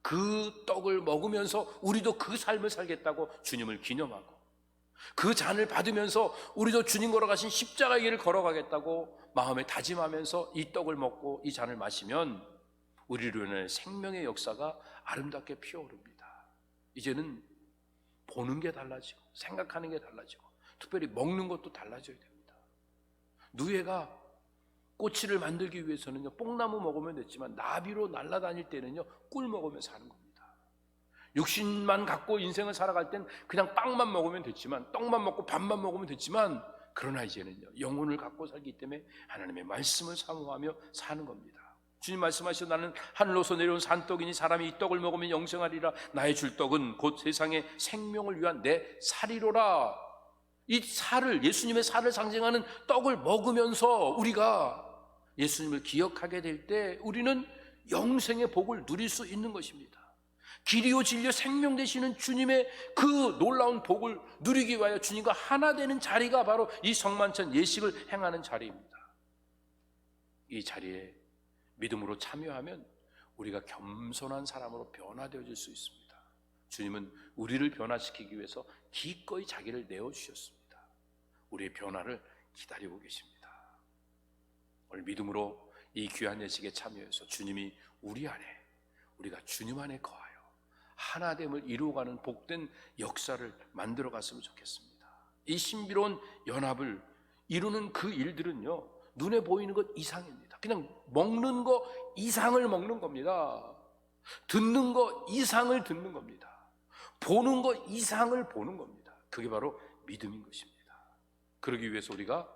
그 떡을 먹으면서 우리도 그 삶을 살겠다고 주님을 기념하고 그 잔을 받으면서 우리도 주님 걸어가신 십자가의 길을 걸어가겠다고 마음에 다짐하면서 이 떡을 먹고 이 잔을 마시면 우리로 인해 생명의 역사가 아름답게 피어오릅니다. 이제는 보는 게 달라지고 생각하는 게 달라지고 특별히 먹는 것도 달라져야 됩니다. 누에가 꼬치를 만들기 위해서는요, 뽕나무 먹으면 됐지만 나비로 날아다닐 때는요, 꿀 먹으며 사는 겁니다. 육신만 갖고 인생을 살아갈 땐 그냥 빵만 먹으면 됐지만, 떡만 먹고 밥만 먹으면 됐지만, 그러나 이제는요, 영혼을 갖고 살기 때문에 하나님의 말씀을 사모하며 사는 겁니다. 주님 말씀하시고 나는 하늘로서 내려온 산떡이니 사람이 이 떡을 먹으면 영생하리라. 나의 줄 떡은 곧 세상의 생명을 위한 내 살이로라. 이 살을, 예수님의 살을 상징하는 떡을 먹으면서 우리가 예수님을 기억하게 될 때 우리는 영생의 복을 누릴 수 있는 것입니다. 길이요 진리요 생명 되시는 주님의 그 놀라운 복을 누리기 위하여 주님과 하나 되는 자리가 바로 이 성만찬 예식을 행하는 자리입니다. 이 자리에 믿음으로 참여하면 우리가 겸손한 사람으로 변화되어질 수 있습니다. 주님은 우리를 변화시키기 위해서 기꺼이 자기를 내어주셨습니다. 우리의 변화를 기다리고 계십니다. 오늘 믿음으로 이 귀한 예식에 참여해서 주님이 우리 안에, 우리가 주님 안에 거하여 하나됨을 이루어가는 복된 역사를 만들어 갔으면 좋겠습니다. 이 신비로운 연합을 이루는 그 일들은요, 눈에 보이는 것 이상입니다. 그냥 먹는 거 이상을 먹는 겁니다. 듣는 거 이상을 듣는 겁니다. 보는 거 이상을 보는 겁니다. 그게 바로 믿음인 것입니다. 그러기 위해서 우리가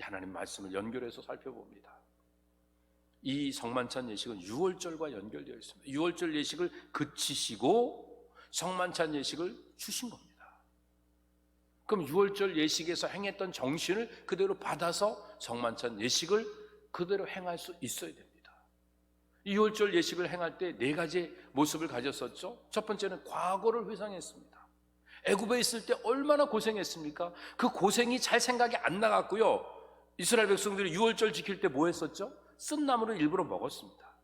하나님 말씀을 연결해서 살펴봅니다. 이 성만찬 예식은 유월절과 연결되어 있습니다. 유월절 예식을 그치시고 성만찬 예식을 주신 겁니다. 그럼 유월절 예식에서 행했던 정신을 그대로 받아서 성만찬 예식을 그대로 행할 수 있어야 됩니다. 이 유월절 예식을 행할 때 네 가지 모습을 가졌었죠. 첫 번째는 과거를 회상했습니다. 애굽에 있을 때 얼마나 고생했습니까? 그 고생이 잘 생각이 안 나갔고요. 이스라엘 백성들이 유월절 지킬 때 뭐 했었죠? 쓴 나무를 일부러 먹었습니다.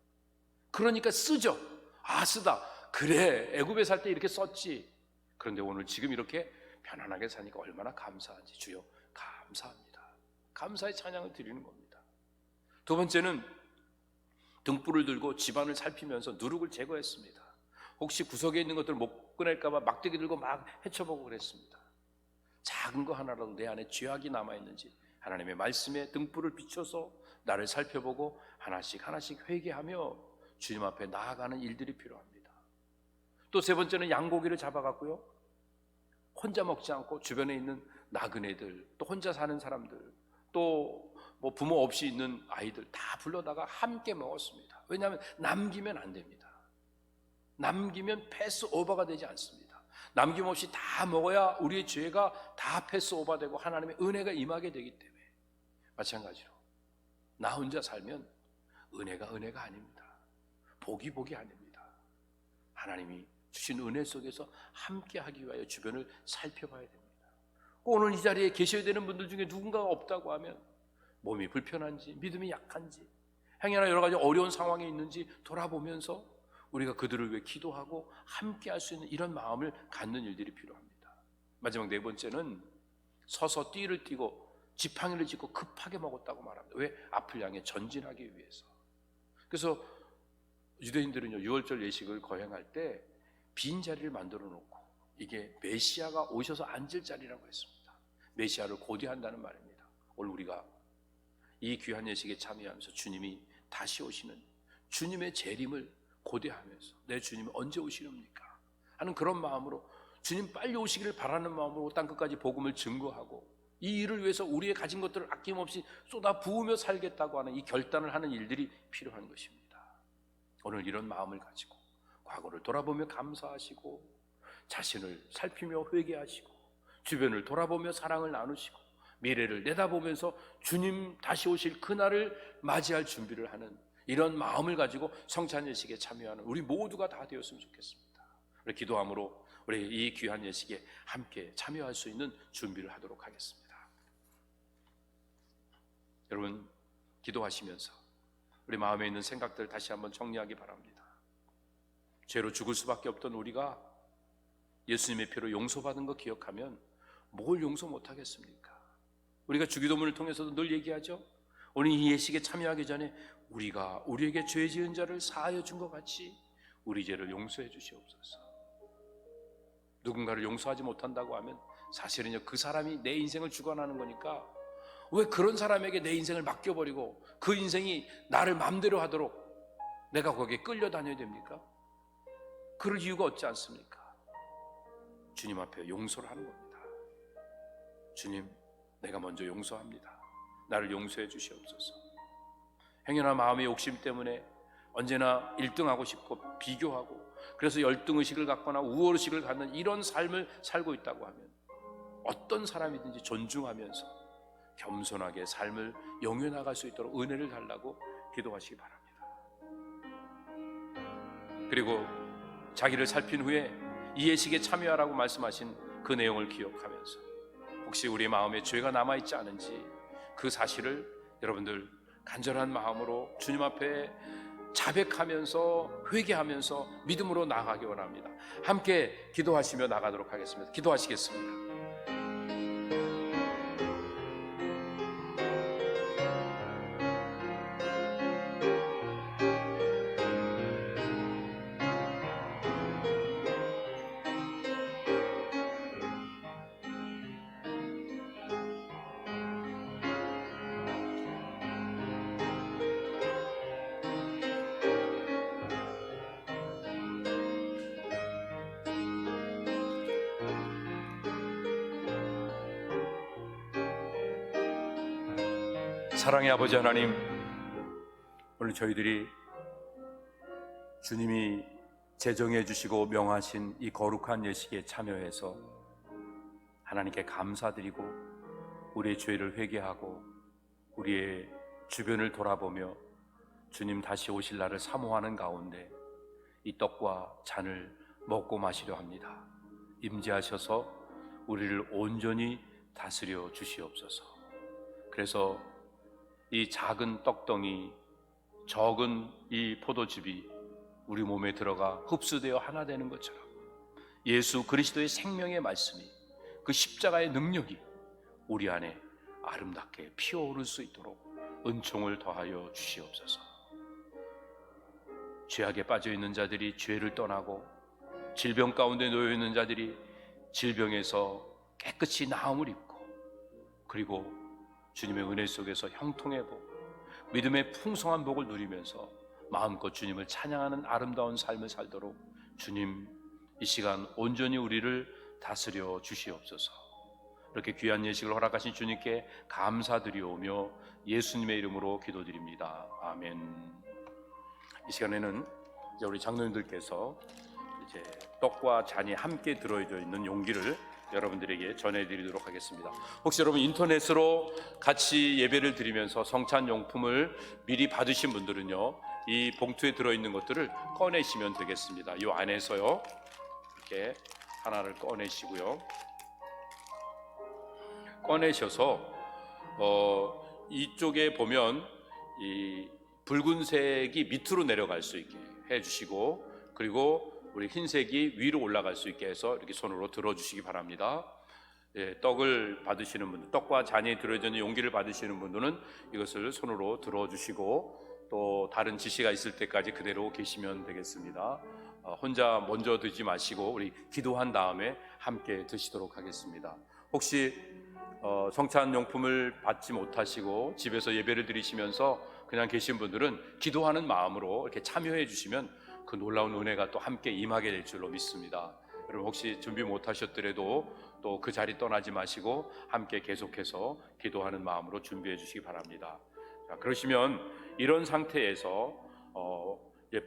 그러니까 쓰죠. 아, 쓰다. 그래, 애굽에 살 때 이렇게 썼지. 그런데 오늘 지금 이렇게 편안하게 사니까 얼마나 감사한지. 주여 감사합니다. 감사의 찬양을 드리는 겁니다. 두 번째는 등불을 들고 집안을 살피면서 누룩을 제거했습니다. 혹시 구석에 있는 것들을 못 꺼낼까 봐 막대기 들고 막 헤쳐보고 그랬습니다. 작은 거 하나라도 내 안에 죄악이 남아있는지 하나님의 말씀에 등불을 비춰서 나를 살펴보고 하나씩 하나씩 회개하며 주님 앞에 나아가는 일들이 필요합니다. 또 세 번째는 양고기를 잡아갔고요, 혼자 먹지 않고 주변에 있는 나그네들, 또 혼자 사는 사람들, 또 뭐 부모 없이 있는 아이들 다 불러다가 함께 먹었습니다. 왜냐하면 남기면 안 됩니다. 남기면 패스 오버가 되지 않습니다. 남김없이 다 먹어야 우리의 죄가 다 패스 오버되고 하나님의 은혜가 임하게 되기 때문에, 마찬가지로 나 혼자 살면 은혜가 아닙니다. 복이 아닙니다. 하나님이 주신 은혜 속에서 함께 하기 위하여 주변을 살펴봐야 됩니다. 오늘 이 자리에 계셔야 되는 분들 중에 누군가가 없다고 하면 몸이 불편한지 믿음이 약한지 행여나 여러 가지 어려운 상황에 있는지 돌아보면서 우리가 그들을 위해 기도하고 함께 할 수 있는 이런 마음을 갖는 일들이 필요합니다. 마지막 네 번째는 서서 띠를 띠고 지팡이를 짚고 급하게 먹었다고 말합니다. 왜? 앞을 향해 전진하기 위해서. 그래서 유대인들은요, 유월절 예식을 거행할 때 빈자리를 만들어 놓고 이게 메시아가 오셔서 앉을 자리라고 했습니다. 메시아를 고대한다는 말입니다. 오늘 우리가 이 귀한 예식에 참여하면서 주님이 다시 오시는 주님의 재림을 고대하면서 내 주님이 언제 오시렵니까 하는 그런 마음으로, 주님 빨리 오시기를 바라는 마음으로 땅끝까지 복음을 증거하고 이 일을 위해서 우리의 가진 것들을 아낌없이 쏟아 부으며 살겠다고 하는 이 결단을 하는 일들이 필요한 것입니다. 오늘 이런 마음을 가지고 과거를 돌아보며 감사하시고 자신을 살피며 회개하시고 주변을 돌아보며 사랑을 나누시고 미래를 내다보면서 주님 다시 오실 그날을 맞이할 준비를 하는 이런 마음을 가지고 성찬 예식에 참여하는 우리 모두가 다 되었으면 좋겠습니다. 우리 기도함으로 우리 이 귀한 예식에 함께 참여할 수 있는 준비를 하도록 하겠습니다. 여러분, 기도하시면서 우리 마음에 있는 생각들 다시 한번 정리하기 바랍니다. 죄로 죽을 수밖에 없던 우리가 예수님의 피로 용서받은 거 기억하면 뭘 용서 못하겠습니까? 우리가 주기도문을 통해서도 늘 얘기하죠. 오늘 이 예식에 참여하기 전에 우리가 우리에게 죄 지은 자를 사하여 준 것 같이 우리 죄를 용서해 주시옵소서. 누군가를 용서하지 못한다고 하면 사실은요, 그 사람이 내 인생을 주관하는 거니까 왜 그런 사람에게 내 인생을 맡겨버리고 그 인생이 나를 마음대로 하도록 내가 거기에 끌려다녀야 됩니까? 그럴 이유가 없지 않습니까? 주님 앞에 용서를 하는 겁니다. 주님, 내가 먼저 용서합니다. 나를 용서해 주시옵소서. 행여나 마음의 욕심 때문에 언제나 1등하고 싶고 비교하고 그래서 열등의식을 갖거나 우월의식을 갖는 이런 삶을 살고 있다고 하면 어떤 사람이든지 존중하면서 겸손하게 삶을 영위나갈 수 있도록 은혜를 달라고 기도하시기 바랍니다. 그리고 자기를 살핀 후에 이 예식에 참여하라고 말씀하신 그 내용을 기억하면서 혹시 우리 마음에 죄가 남아있지 않은지 그 사실을 여러분들 간절한 마음으로 주님 앞에 자백하면서 회개하면서 믿음으로 나아가기 원합니다. 함께 기도하시며 나가도록 하겠습니다. 기도하시겠습니다. 사랑의 아버지 하나님, 오늘 저희들이 주님이 제정해 주시고 명하신 이 거룩한 예식에 참여해서 하나님께 감사드리고 우리의 죄를 회개하고 우리의 주변을 돌아보며 주님 다시 오실 날을 사모하는 가운데 이 떡과 잔을 먹고 마시려 합니다. 임재하셔서 우리를 온전히 다스려 주시옵소서. 그래서 이 작은 떡덩이, 적은 이 포도즙이 우리 몸에 들어가 흡수되어 하나 되는 것처럼 예수 그리스도의 생명의 말씀이, 그 십자가의 능력이 우리 안에 아름답게 피어오를 수 있도록 은총을 더하여 주시옵소서. 죄악에 빠져있는 자들이 죄를 떠나고 질병 가운데 놓여있는 자들이 질병에서 깨끗이 나음을 입고 그리고 주님의 은혜 속에서 형통의 복, 믿음의 풍성한 복을 누리면서 마음껏 주님을 찬양하는 아름다운 삶을 살도록 주님 이 시간 온전히 우리를 다스려 주시옵소서. 이렇게 귀한 예식을 허락하신 주님께 감사드리오며 예수님의 이름으로 기도드립니다. 아멘. 이 시간에는 이제 우리 장로님들께서 이제 떡과 잔이 함께 들어져 있는 용기를 여러분들에게 전해드리도록 하겠습니다. 혹시 여러분 인터넷으로 같이 예배를 드리면서 성찬 용품을 미리 받으신 분들은요, 이 봉투에 들어있는 것들을 꺼내시면 되겠습니다. 이 안에서요 이렇게 하나를 꺼내시고요, 꺼내셔서 이쪽에 보면 이 붉은색이 밑으로 내려갈 수 있게 해주시고, 그리고 우리 흰색이 위로 올라갈 수 있게 해서 이렇게 손으로 들어주시기 바랍니다. 예, 떡을 받으시는 분들, 떡과 잔이 들어있는 용기를 받으시는 분들은 이것을 손으로 들어주시고 또 다른 지시가 있을 때까지 그대로 계시면 되겠습니다. 혼자 먼저 드지 마시고 우리 기도한 다음에 함께 드시도록 하겠습니다. 혹시 성찬 용품을 받지 못하시고 집에서 예배를 드리시면서 그냥 계신 분들은 기도하는 마음으로 이렇게 참여해 주시면 그 놀라운 은혜가 또 함께 임하게 될 줄로 믿습니다. 여러분 혹시 준비 못하셨더라도 또 그 자리 떠나지 마시고 함께 계속해서 기도하는 마음으로 준비해 주시기 바랍니다. 자, 그러시면 이런 상태에서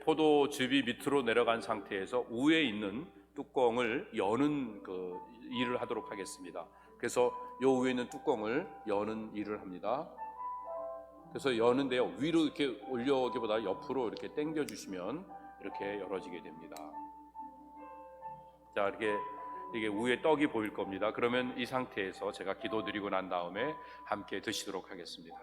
포도즙이 밑으로 내려간 상태에서 위에 있는 뚜껑을 여는 그 일을 하도록 하겠습니다. 그래서 요 위에 있는 뚜껑을 여는 일을 합니다. 그래서 여는데요, 위로 이렇게 올려오기보다 옆으로 이렇게 당겨 주시면 이렇게 열어지게 됩니다. 자, 이게 위에 떡이 보일 겁니다. 그러면 이 상태에서 제가 기도드리고 난 다음에 함께 드시도록 하겠습니다.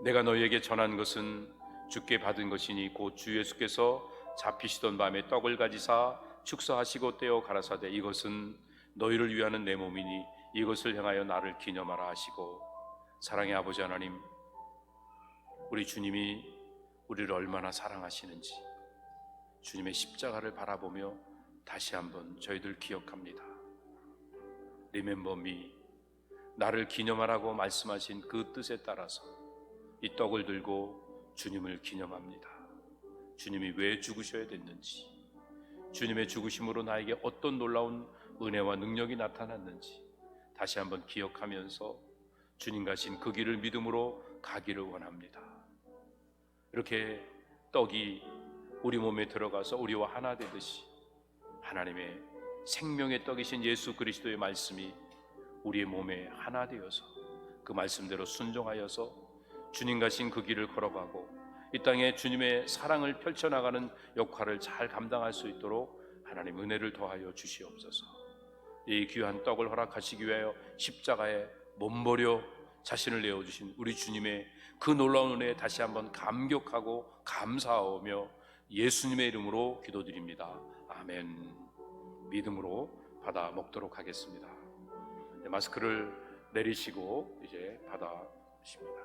내가 너희에게 전한 것은 주께 받은 것이니 곧 주 예수께서 잡히시던 밤에 떡을 가지사 축사하시고 떼어 가라사대 이것은 너희를 위하는 내 몸이니 이것을 향하여 나를 기념하라 하시고, 사랑의 아버지 하나님, 우리 주님이 우리를 얼마나 사랑하시는지 주님의 십자가를 바라보며 다시 한번 저희들 기억합니다. Remember me, 나를 기념하라고 말씀하신 그 뜻에 따라서 이 떡을 들고 주님을 기념합니다. 주님이 왜 죽으셔야 됐는지, 주님의 죽으심으로 나에게 어떤 놀라운 은혜와 능력이 나타났는지 다시 한번 기억하면서 주님 가신 그 길을 믿음으로 가기를 원합니다. 이렇게 떡이 우리 몸에 들어가서 우리와 하나 되듯이 하나님의 생명의 떡이신 예수 그리스도의 말씀이 우리의 몸에 하나 되어서 그 말씀대로 순종하여서 주님 가신 그 길을 걸어가고 이 땅에 주님의 사랑을 펼쳐나가는 역할을 잘 감당할 수 있도록 하나님 은혜를 더하여 주시옵소서. 이 귀한 떡을 허락하시기 위하여 십자가에 몸버려 자신을 내어주신 우리 주님의 그 놀라운 은혜에 다시 한번 감격하고 감사하며 예수님의 이름으로 기도드립니다. 아멘. 믿음으로 받아 먹도록 하겠습니다. 마스크를 내리시고 이제 받아십니다.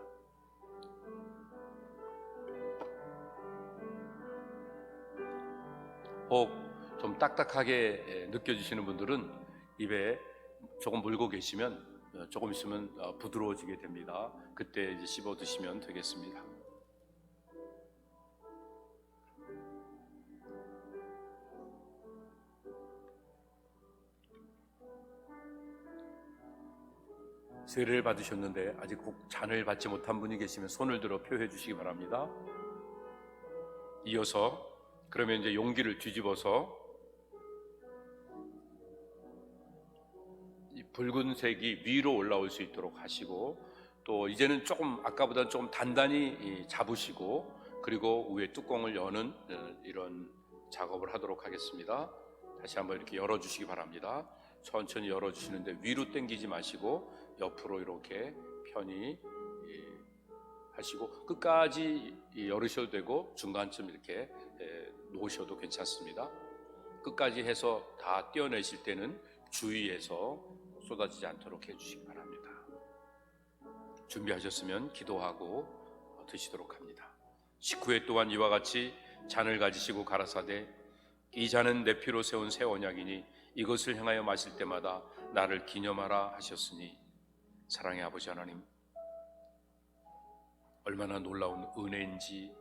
혹 좀 딱딱하게 느껴지시는 분들은 입에 조금 물고 계시면 조금 있으면 부드러워지게 됩니다. 그때 이제 씹어 드시면 되겠습니다. 세례를 받으셨는데 아직 꼭 잔을 받지 못한 분이 계시면 손을 들어 표해 주시기 바랍니다. 이어서 그러면 이제 용기를 뒤집어서 이 붉은색이 위로 올라올 수 있도록 하시고, 또 이제는 조금 아까보다는 좀 단단히 잡으시고, 그리고 위에 뚜껑을 여는 이런 작업을 하도록 하겠습니다. 다시 한번 이렇게 열어주시기 바랍니다. 천천히 열어주시는데 위로 당기지 마시고 옆으로 이렇게 편히 하시고 끝까지 열으셔도 되고 중간쯤 이렇게 놓으셔도 괜찮습니다. 끝까지 해서 다 떼어내실 때는 주의해서 쏟아지지 않도록 해주시기 바랍니다. 준비하셨으면 기도하고 드시도록 합니다. 식후에 또한 이와 같이 잔을 가지시고 가라사대 이 잔은 내 피로 세운 새 언약이니 이것을 행하여 마실 때마다 나를 기념하라 하셨으니, 사랑의 아버지 하나님, 얼마나 놀라운 은혜인지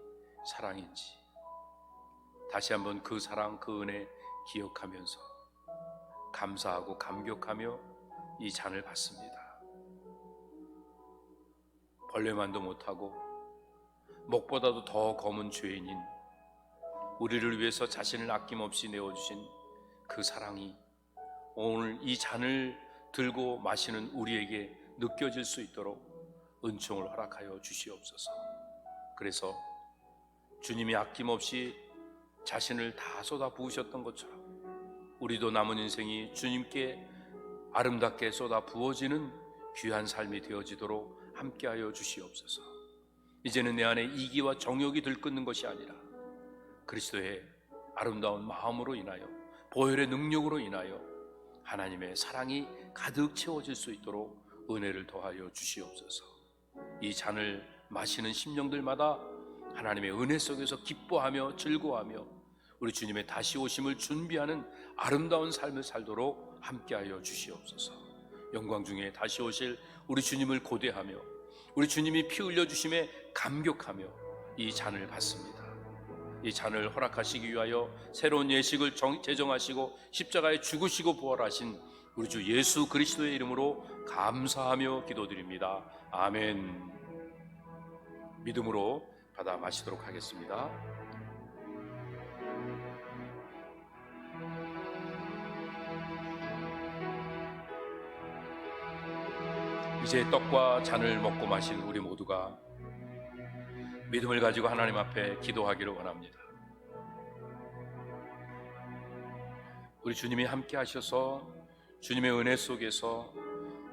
사랑인지 다시 한번 그 사랑 그 은혜 기억하면서 감사하고 감격하며 이 잔을 받습니다. 벌레만도 못하고 목보다도 더 검은 죄인인 우리를 위해서 자신을 아낌없이 내어주신 그 사랑이 오늘 이 잔을 들고 마시는 우리에게 느껴질 수 있도록 은총을 허락하여 주시옵소서. 그래서 주님이 아낌없이 자신을 다 쏟아 부으셨던 것처럼 우리도 남은 인생이 주님께 아름답게 쏟아 부어지는 귀한 삶이 되어지도록 함께하여 주시옵소서. 이제는 내 안에 이기와 정욕이 들끓는 것이 아니라 그리스도의 아름다운 마음으로 인하여 보혈의 능력으로 인하여 하나님의 사랑이 가득 채워질 수 있도록 은혜를 더하여 주시옵소서. 이 잔을 마시는 심령들마다 하나님의 은혜 속에서 기뻐하며 즐거워하며 우리 주님의 다시 오심을 준비하는 아름다운 삶을 살도록 함께하여 주시옵소서. 영광 중에 다시 오실 우리 주님을 고대하며 우리 주님이 피 흘려주심에 감격하며 이 잔을 받습니다. 이 잔을 허락하시기 위하여 새로운 예식을 제정하시고 십자가에 죽으시고 부활하신 우리 주 예수 그리스도의 이름으로 감사하며 기도드립니다. 아멘. 믿음으로 받아 마시도록 하겠습니다. 이제 떡과 잔을 먹고 마신 우리 모두가 믿음을 가지고 하나님 앞에 기도하기를 원합니다. 우리 주님이 함께 하셔서 주님의 은혜 속에서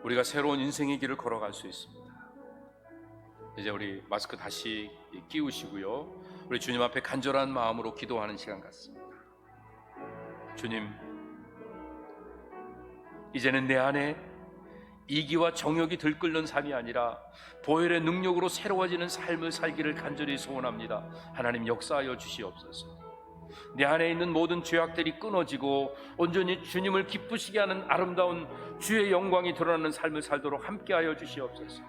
우리가 새로운 인생의 길을 걸어갈 수 있습니다. 이제 우리 마스크 다시 끼우시고요, 우리 주님 앞에 간절한 마음으로 기도하는 시간 같습니다. 주님, 이제는 내 안에 이기와 정욕이 들끓는 삶이 아니라 보혈의 능력으로 새로워지는 삶을 살기를 간절히 소원합니다. 하나님 역사하여 주시옵소서. 내 안에 있는 모든 죄악들이 끊어지고 온전히 주님을 기쁘시게 하는 아름다운 주의 영광이 드러나는 삶을 살도록 함께하여 주시옵소서.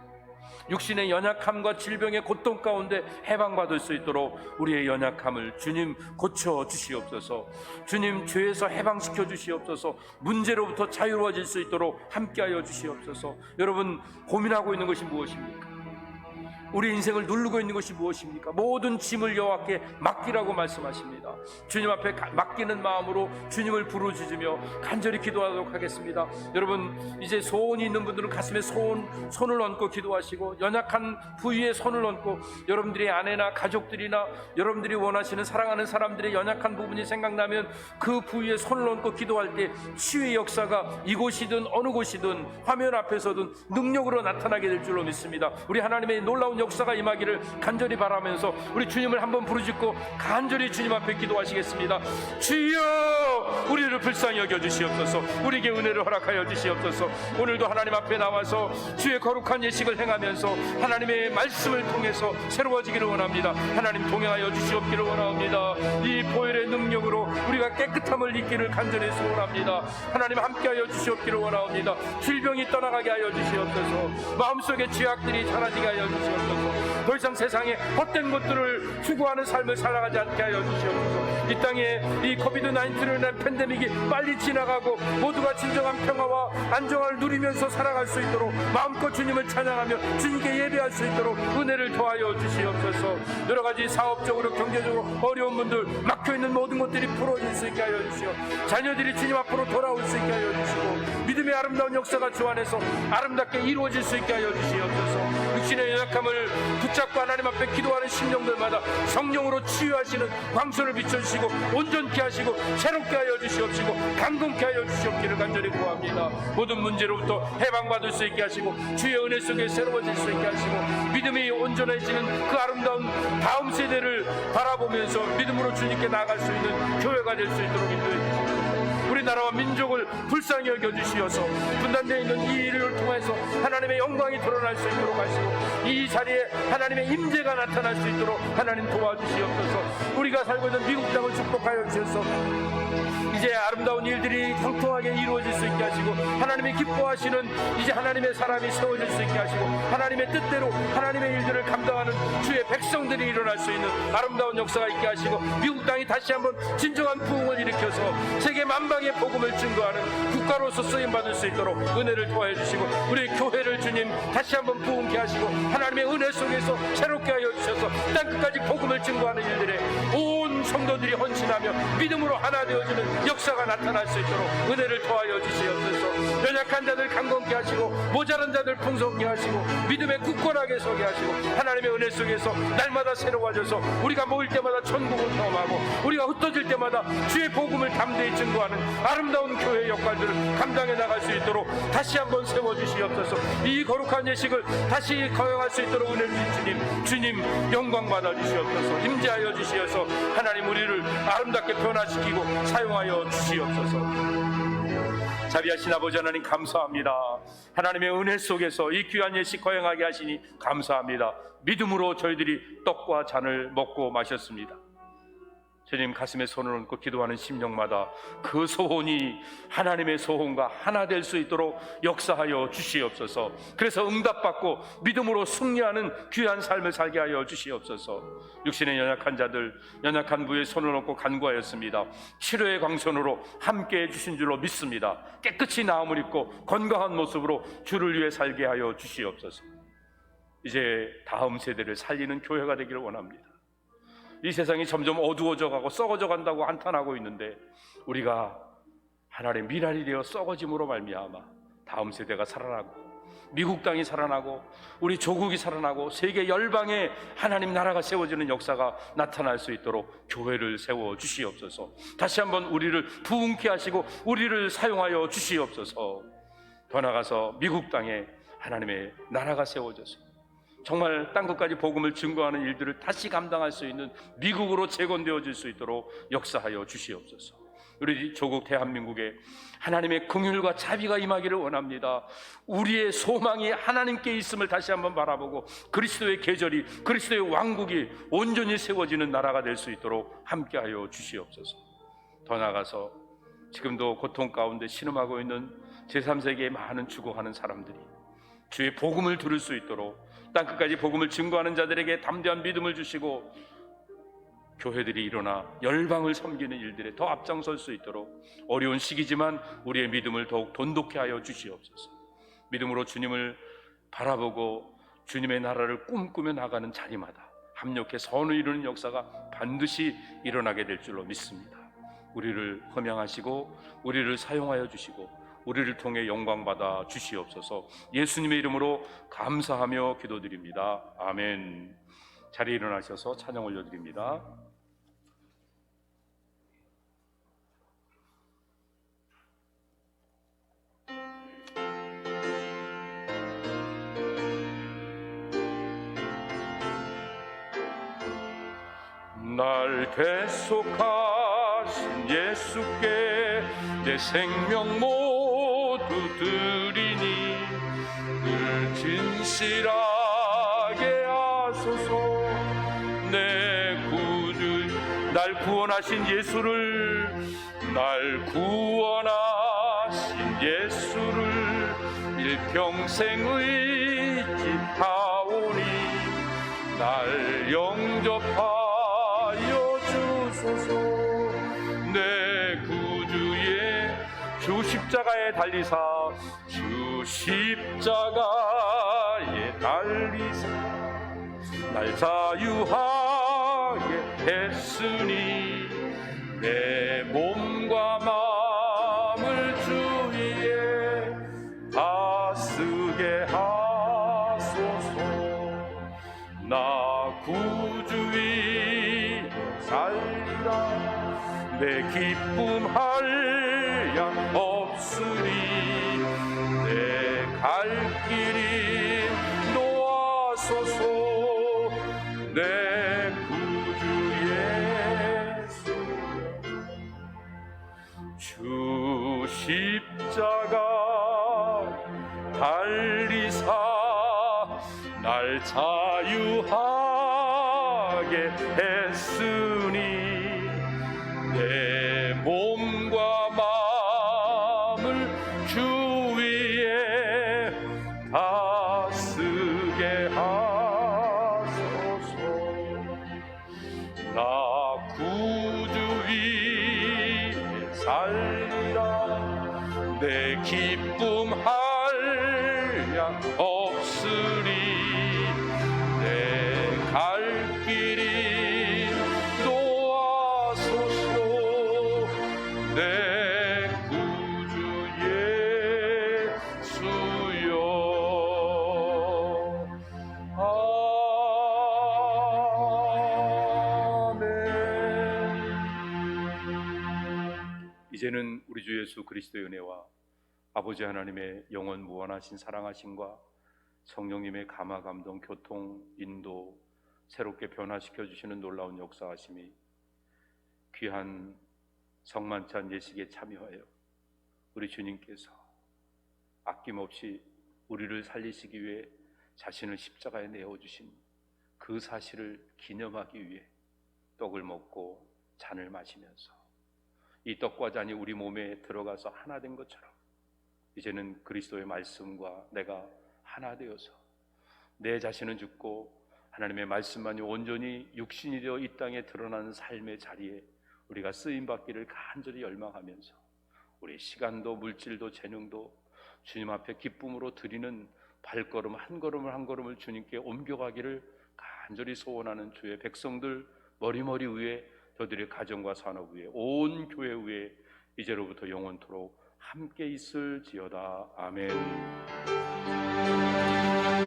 육신의 연약함과 질병의 고통 가운데 해방받을 수 있도록 우리의 연약함을 주님 고쳐 주시옵소서. 주님 죄에서 해방시켜 주시옵소서. 문제로부터 자유로워질 수 있도록 함께하여 주시옵소서. 여러분, 고민하고 있는 것이 무엇입니까? 우리 인생을 누르고 있는 것이 무엇입니까? 모든 짐을 여호와께 맡기라고 말씀하십니다. 주님 앞에 맡기는 마음으로 주님을 부르짖으며 간절히 기도하도록 하겠습니다. 여러분, 이제 소원이 있는 분들은 가슴에 손을 얹고 기도하시고, 연약한 부위에 손을 얹고, 여러분들의 아내나 가족들이나 여러분들이 원하시는 사랑하는 사람들의 연약한 부분이 생각나면 그 부위에 손을 얹고 기도할 때 치유의 역사가 이곳이든 어느 곳이든 화면 앞에서든 능력으로 나타나게 될 줄로 믿습니다. 우리 하나님의 놀라운 역사가 임하기를 간절히 바라면서 우리 주님을 한번 부르짖고 간절히 주님 앞에 기도하시겠습니다. 주여, 우리를 불쌍히 여겨 주시옵소서. 우리에게 은혜를 허락하여 주시옵소서. 오늘도 하나님 앞에 나와서 주의 거룩한 예식을 행하면서 하나님의 말씀을 통해서 새로워지기를 원합니다. 하나님 동행하여 주시옵기를 원합니다. 이 보혈의 능력으로 우리가 깨끗함을 잊기를 간절히 소원합니다. 하나님 함께하여 주시옵기를 원합니다. 질병이 떠나가게 하여 주시옵소서. 마음속에 죄악들이 사라지게 하여 주시옵소서. 더 이상 세상에 헛된 것들을 추구하는 삶을 살아가지 않게 하여 주시옵소서. 이 땅에 이 코비드-19로 인한 팬데믹이 빨리 지나가고 모두가 진정한 평화와 안정을 누리면서 살아갈 수 있도록 마음껏 주님을 찬양하며 주님께 예배할 수 있도록 은혜를 더하여 주시옵소서. 여러 가지 사업적으로 경제적으로 어려운 분들, 막혀있는 모든 것들이 풀어질 수 있게 하여 주시오. 자녀들이 주님 앞으로 돌아올 수 있게 하여 주시고, 믿음의 아름다운 역사가 주 안에서 아름답게 이루어질 수 있게 하여 주시옵소서. 육신의 연약함을 붙잡고 하나님 앞에 기도하는 심령들마다 성령으로 치유하시는 광선을 비춰주시고 온전케 하시고 새롭게 하여 주시옵시고 강건케 하여 주시옵기를 간절히 구합니다. 모든 문제로부터 해방받을 수 있게 하시고 주의 은혜 속에 새로워질 수 있게 하시고 믿음이 온전해지는 그 아름다운 다음 세대를 바라보면서 믿음으로 주님께 나아갈 수 있는 교회가 될 수 있도록 인도해 주시옵소서. 우리나라와 민족을 불쌍히 여겨주시어서 분단되어 있는 이 일을 통해서 하나님의 영광이 드러날 수 있도록 하시고 이 자리에 하나님의 임재가 나타날 수 있도록 하나님 도와주시옵소서. 우리가 살고 있는 미국 땅을 축복하여 주셔서 이제 아름다운 일들이 형통하게 이루어질 수 있게 하시고 하나님이 기뻐하시는 이제 하나님의 사람이 세워질 수 있게 하시고 하나님의 뜻대로 하나님의 일들을 감당하는 주의 백성들이 일어날 수 있는 아름다운 역사가 있게 하시고 미국 땅이 다시 한번 진정한 부흥을 일으켜서 세계 만방의 복음을 증거하는 국가로서 쓰임받을 수 있도록 은혜를 도와해 주시고 우리 교회를 주님 다시 한번 부흥케 하시고 하나님의 은혜 속에서 새롭게 하여 주셔서 땅끝까지 복음을 증거하는 일들에 온 성도들이 헌신하며 믿음으로 하나 되어지는 역사가 나타날 수 있도록 은혜를 도와여 주시옵소서. 연약한 자들 강건케 하시고 모자란 자들 풍성케 하시고 믿음에 굳건하게 서게 하시고 하나님의 은혜 속에서 날마다 새로워져서 우리가 모일 때마다 천국을 경험하고 우리가 흩어질 때마다 주의 복음을 담대히 증거하는 아름다운 교회의 역할들을 감당해 나갈 수 있도록 다시 한번 세워주시옵소서. 이 거룩한 예식을 다시 거행할 수 있도록 은혜 주신 주님 영광 받아 주시옵소서. 임재하여 주시어서 하나님 우리를 아름답게 변화시키고 사용하여 주시옵소서. 자비하신 아버지 하나님 감사합니다. 하나님의 은혜 속에서 이 귀한 예식 거행하게 하시니 감사합니다. 믿음으로 저희들이 떡과 잔을 먹고 마셨습니다. 주님 가슴에 손을 얹고 기도하는 심령마다 그 소원이 하나님의 소원과 하나 될 수 있도록 역사하여 주시옵소서. 그래서 응답받고 믿음으로 승리하는 귀한 삶을 살게 하여 주시옵소서. 육신의 연약한 자들, 연약한 부에 손을 얹고 간구하였습니다. 치료의 광선으로 함께해 주신 줄로 믿습니다. 깨끗이 나음을 입고 건강한 모습으로 주를 위해 살게 하여 주시옵소서. 이제 다음 세대를 살리는 교회가 되기를 원합니다. 이 세상이 점점 어두워져 가고 썩어져 간다고 한탄하고 있는데 우리가 하나님의 미랄이 되어 썩어짐으로 말미암아 다음 세대가 살아나고 미국 땅이 살아나고 우리 조국이 살아나고 세계 열방에 하나님 나라가 세워지는 역사가 나타날 수 있도록 교회를 세워 주시옵소서. 다시 한번 우리를 부흥케 하시고 우리를 사용하여 주시옵소서. 더 나아가서 미국 땅에 하나님의 나라가 세워져서 정말 땅끝까지 복음을 증거하는 일들을 다시 감당할 수 있는 미국으로 재건되어질 수 있도록 역사하여 주시옵소서. 우리 조국 대한민국에 하나님의 긍휼과 자비가 임하기를 원합니다. 우리의 소망이 하나님께 있음을 다시 한번 바라보고 그리스도의 계절이, 그리스도의 왕국이 온전히 세워지는 나라가 될 수 있도록 함께하여 주시옵소서. 더 나아가서 지금도 고통 가운데 신음하고 있는 제3세계의 많은 죽어가는 사람들이 주의 복음을 들을 수 있도록 땅끝까지 복음을 증거하는 자들에게 담대한 믿음을 주시고 교회들이 일어나 열방을 섬기는 일들에 더 앞장설 수 있도록 어려운 시기지만 우리의 믿음을 더욱 돈독케 하여 주시옵소서. 믿음으로 주님을 바라보고 주님의 나라를 꿈꾸며 나가는 자리마다 합력해 선을 이루는 역사가 반드시 일어나게 될 줄로 믿습니다. 우리를 허명하시고 우리를 사용하여 주시고 우리를 통해 영광받아 주시옵소서. 예수님의 이름으로 감사하며 기도드립니다. 아멘. 자리에 일어나셔서 찬양 올려드립니다. 날 대속하신 예수께 내 생명 모두 드리니 늘 진실하게 하소서. 내 구주 날 구원하신 예수를, 날 구원하신 예수를 일평생 의지하오니 날 영접하여 주소서. 내 구주의 주 십자가에 달리사, 주 십자가에 달리사 날 자유하게 했으니 내 몸과 마음을 주 위에 다쓰게 하소서. 나 구주 위에 살리라. 내 기쁨 한량 없으리. 내 갈 길이 놓아소서. 내 구주 예수 주 십자가 달리사 날 자유하게 했으니 내 몸과 마음을 주 위에 다쓰게 하소서. 나 구주 위에 살리라. 내 기쁨 한량 없으리. 내 갈 길이 놓아소서. 내 구주 예수여. 이제는 우리 주 예수 그리스도의 은혜와 아버지 하나님의 영원 무한하신 사랑하심과 성령님의 감화 감동 교통 인도 새롭게 변화시켜 주시는 놀라운 역사하심이 귀한 성만찬 예식에 참여하여 우리 주님께서 아낌없이 우리를 살리시기 위해 자신을 십자가에 내어주신 그 사실을 기념하기 위해 떡을 먹고 잔을 마시면서 이 떡과 잔이 우리 몸에 들어가서 하나 된 것처럼 이제는 그리스도의 말씀과 내가 하나 되어서 내 자신은 죽고 하나님의 말씀만이 온전히 육신이 되어 이 땅에 드러나는 삶의 자리에 우리가 쓰임받기를 간절히 열망하면서 우리 시간도 물질도 재능도 주님 앞에 기쁨으로 드리는 발걸음 한 걸음을 한 걸음을 주님께 옮겨가기를 간절히 소원하는 주의 백성들 머리머리 위에 저들의 가정과 산업 위에 온 교회 위에 이제로부터 영원토록 함께 있을지어다. 아멘.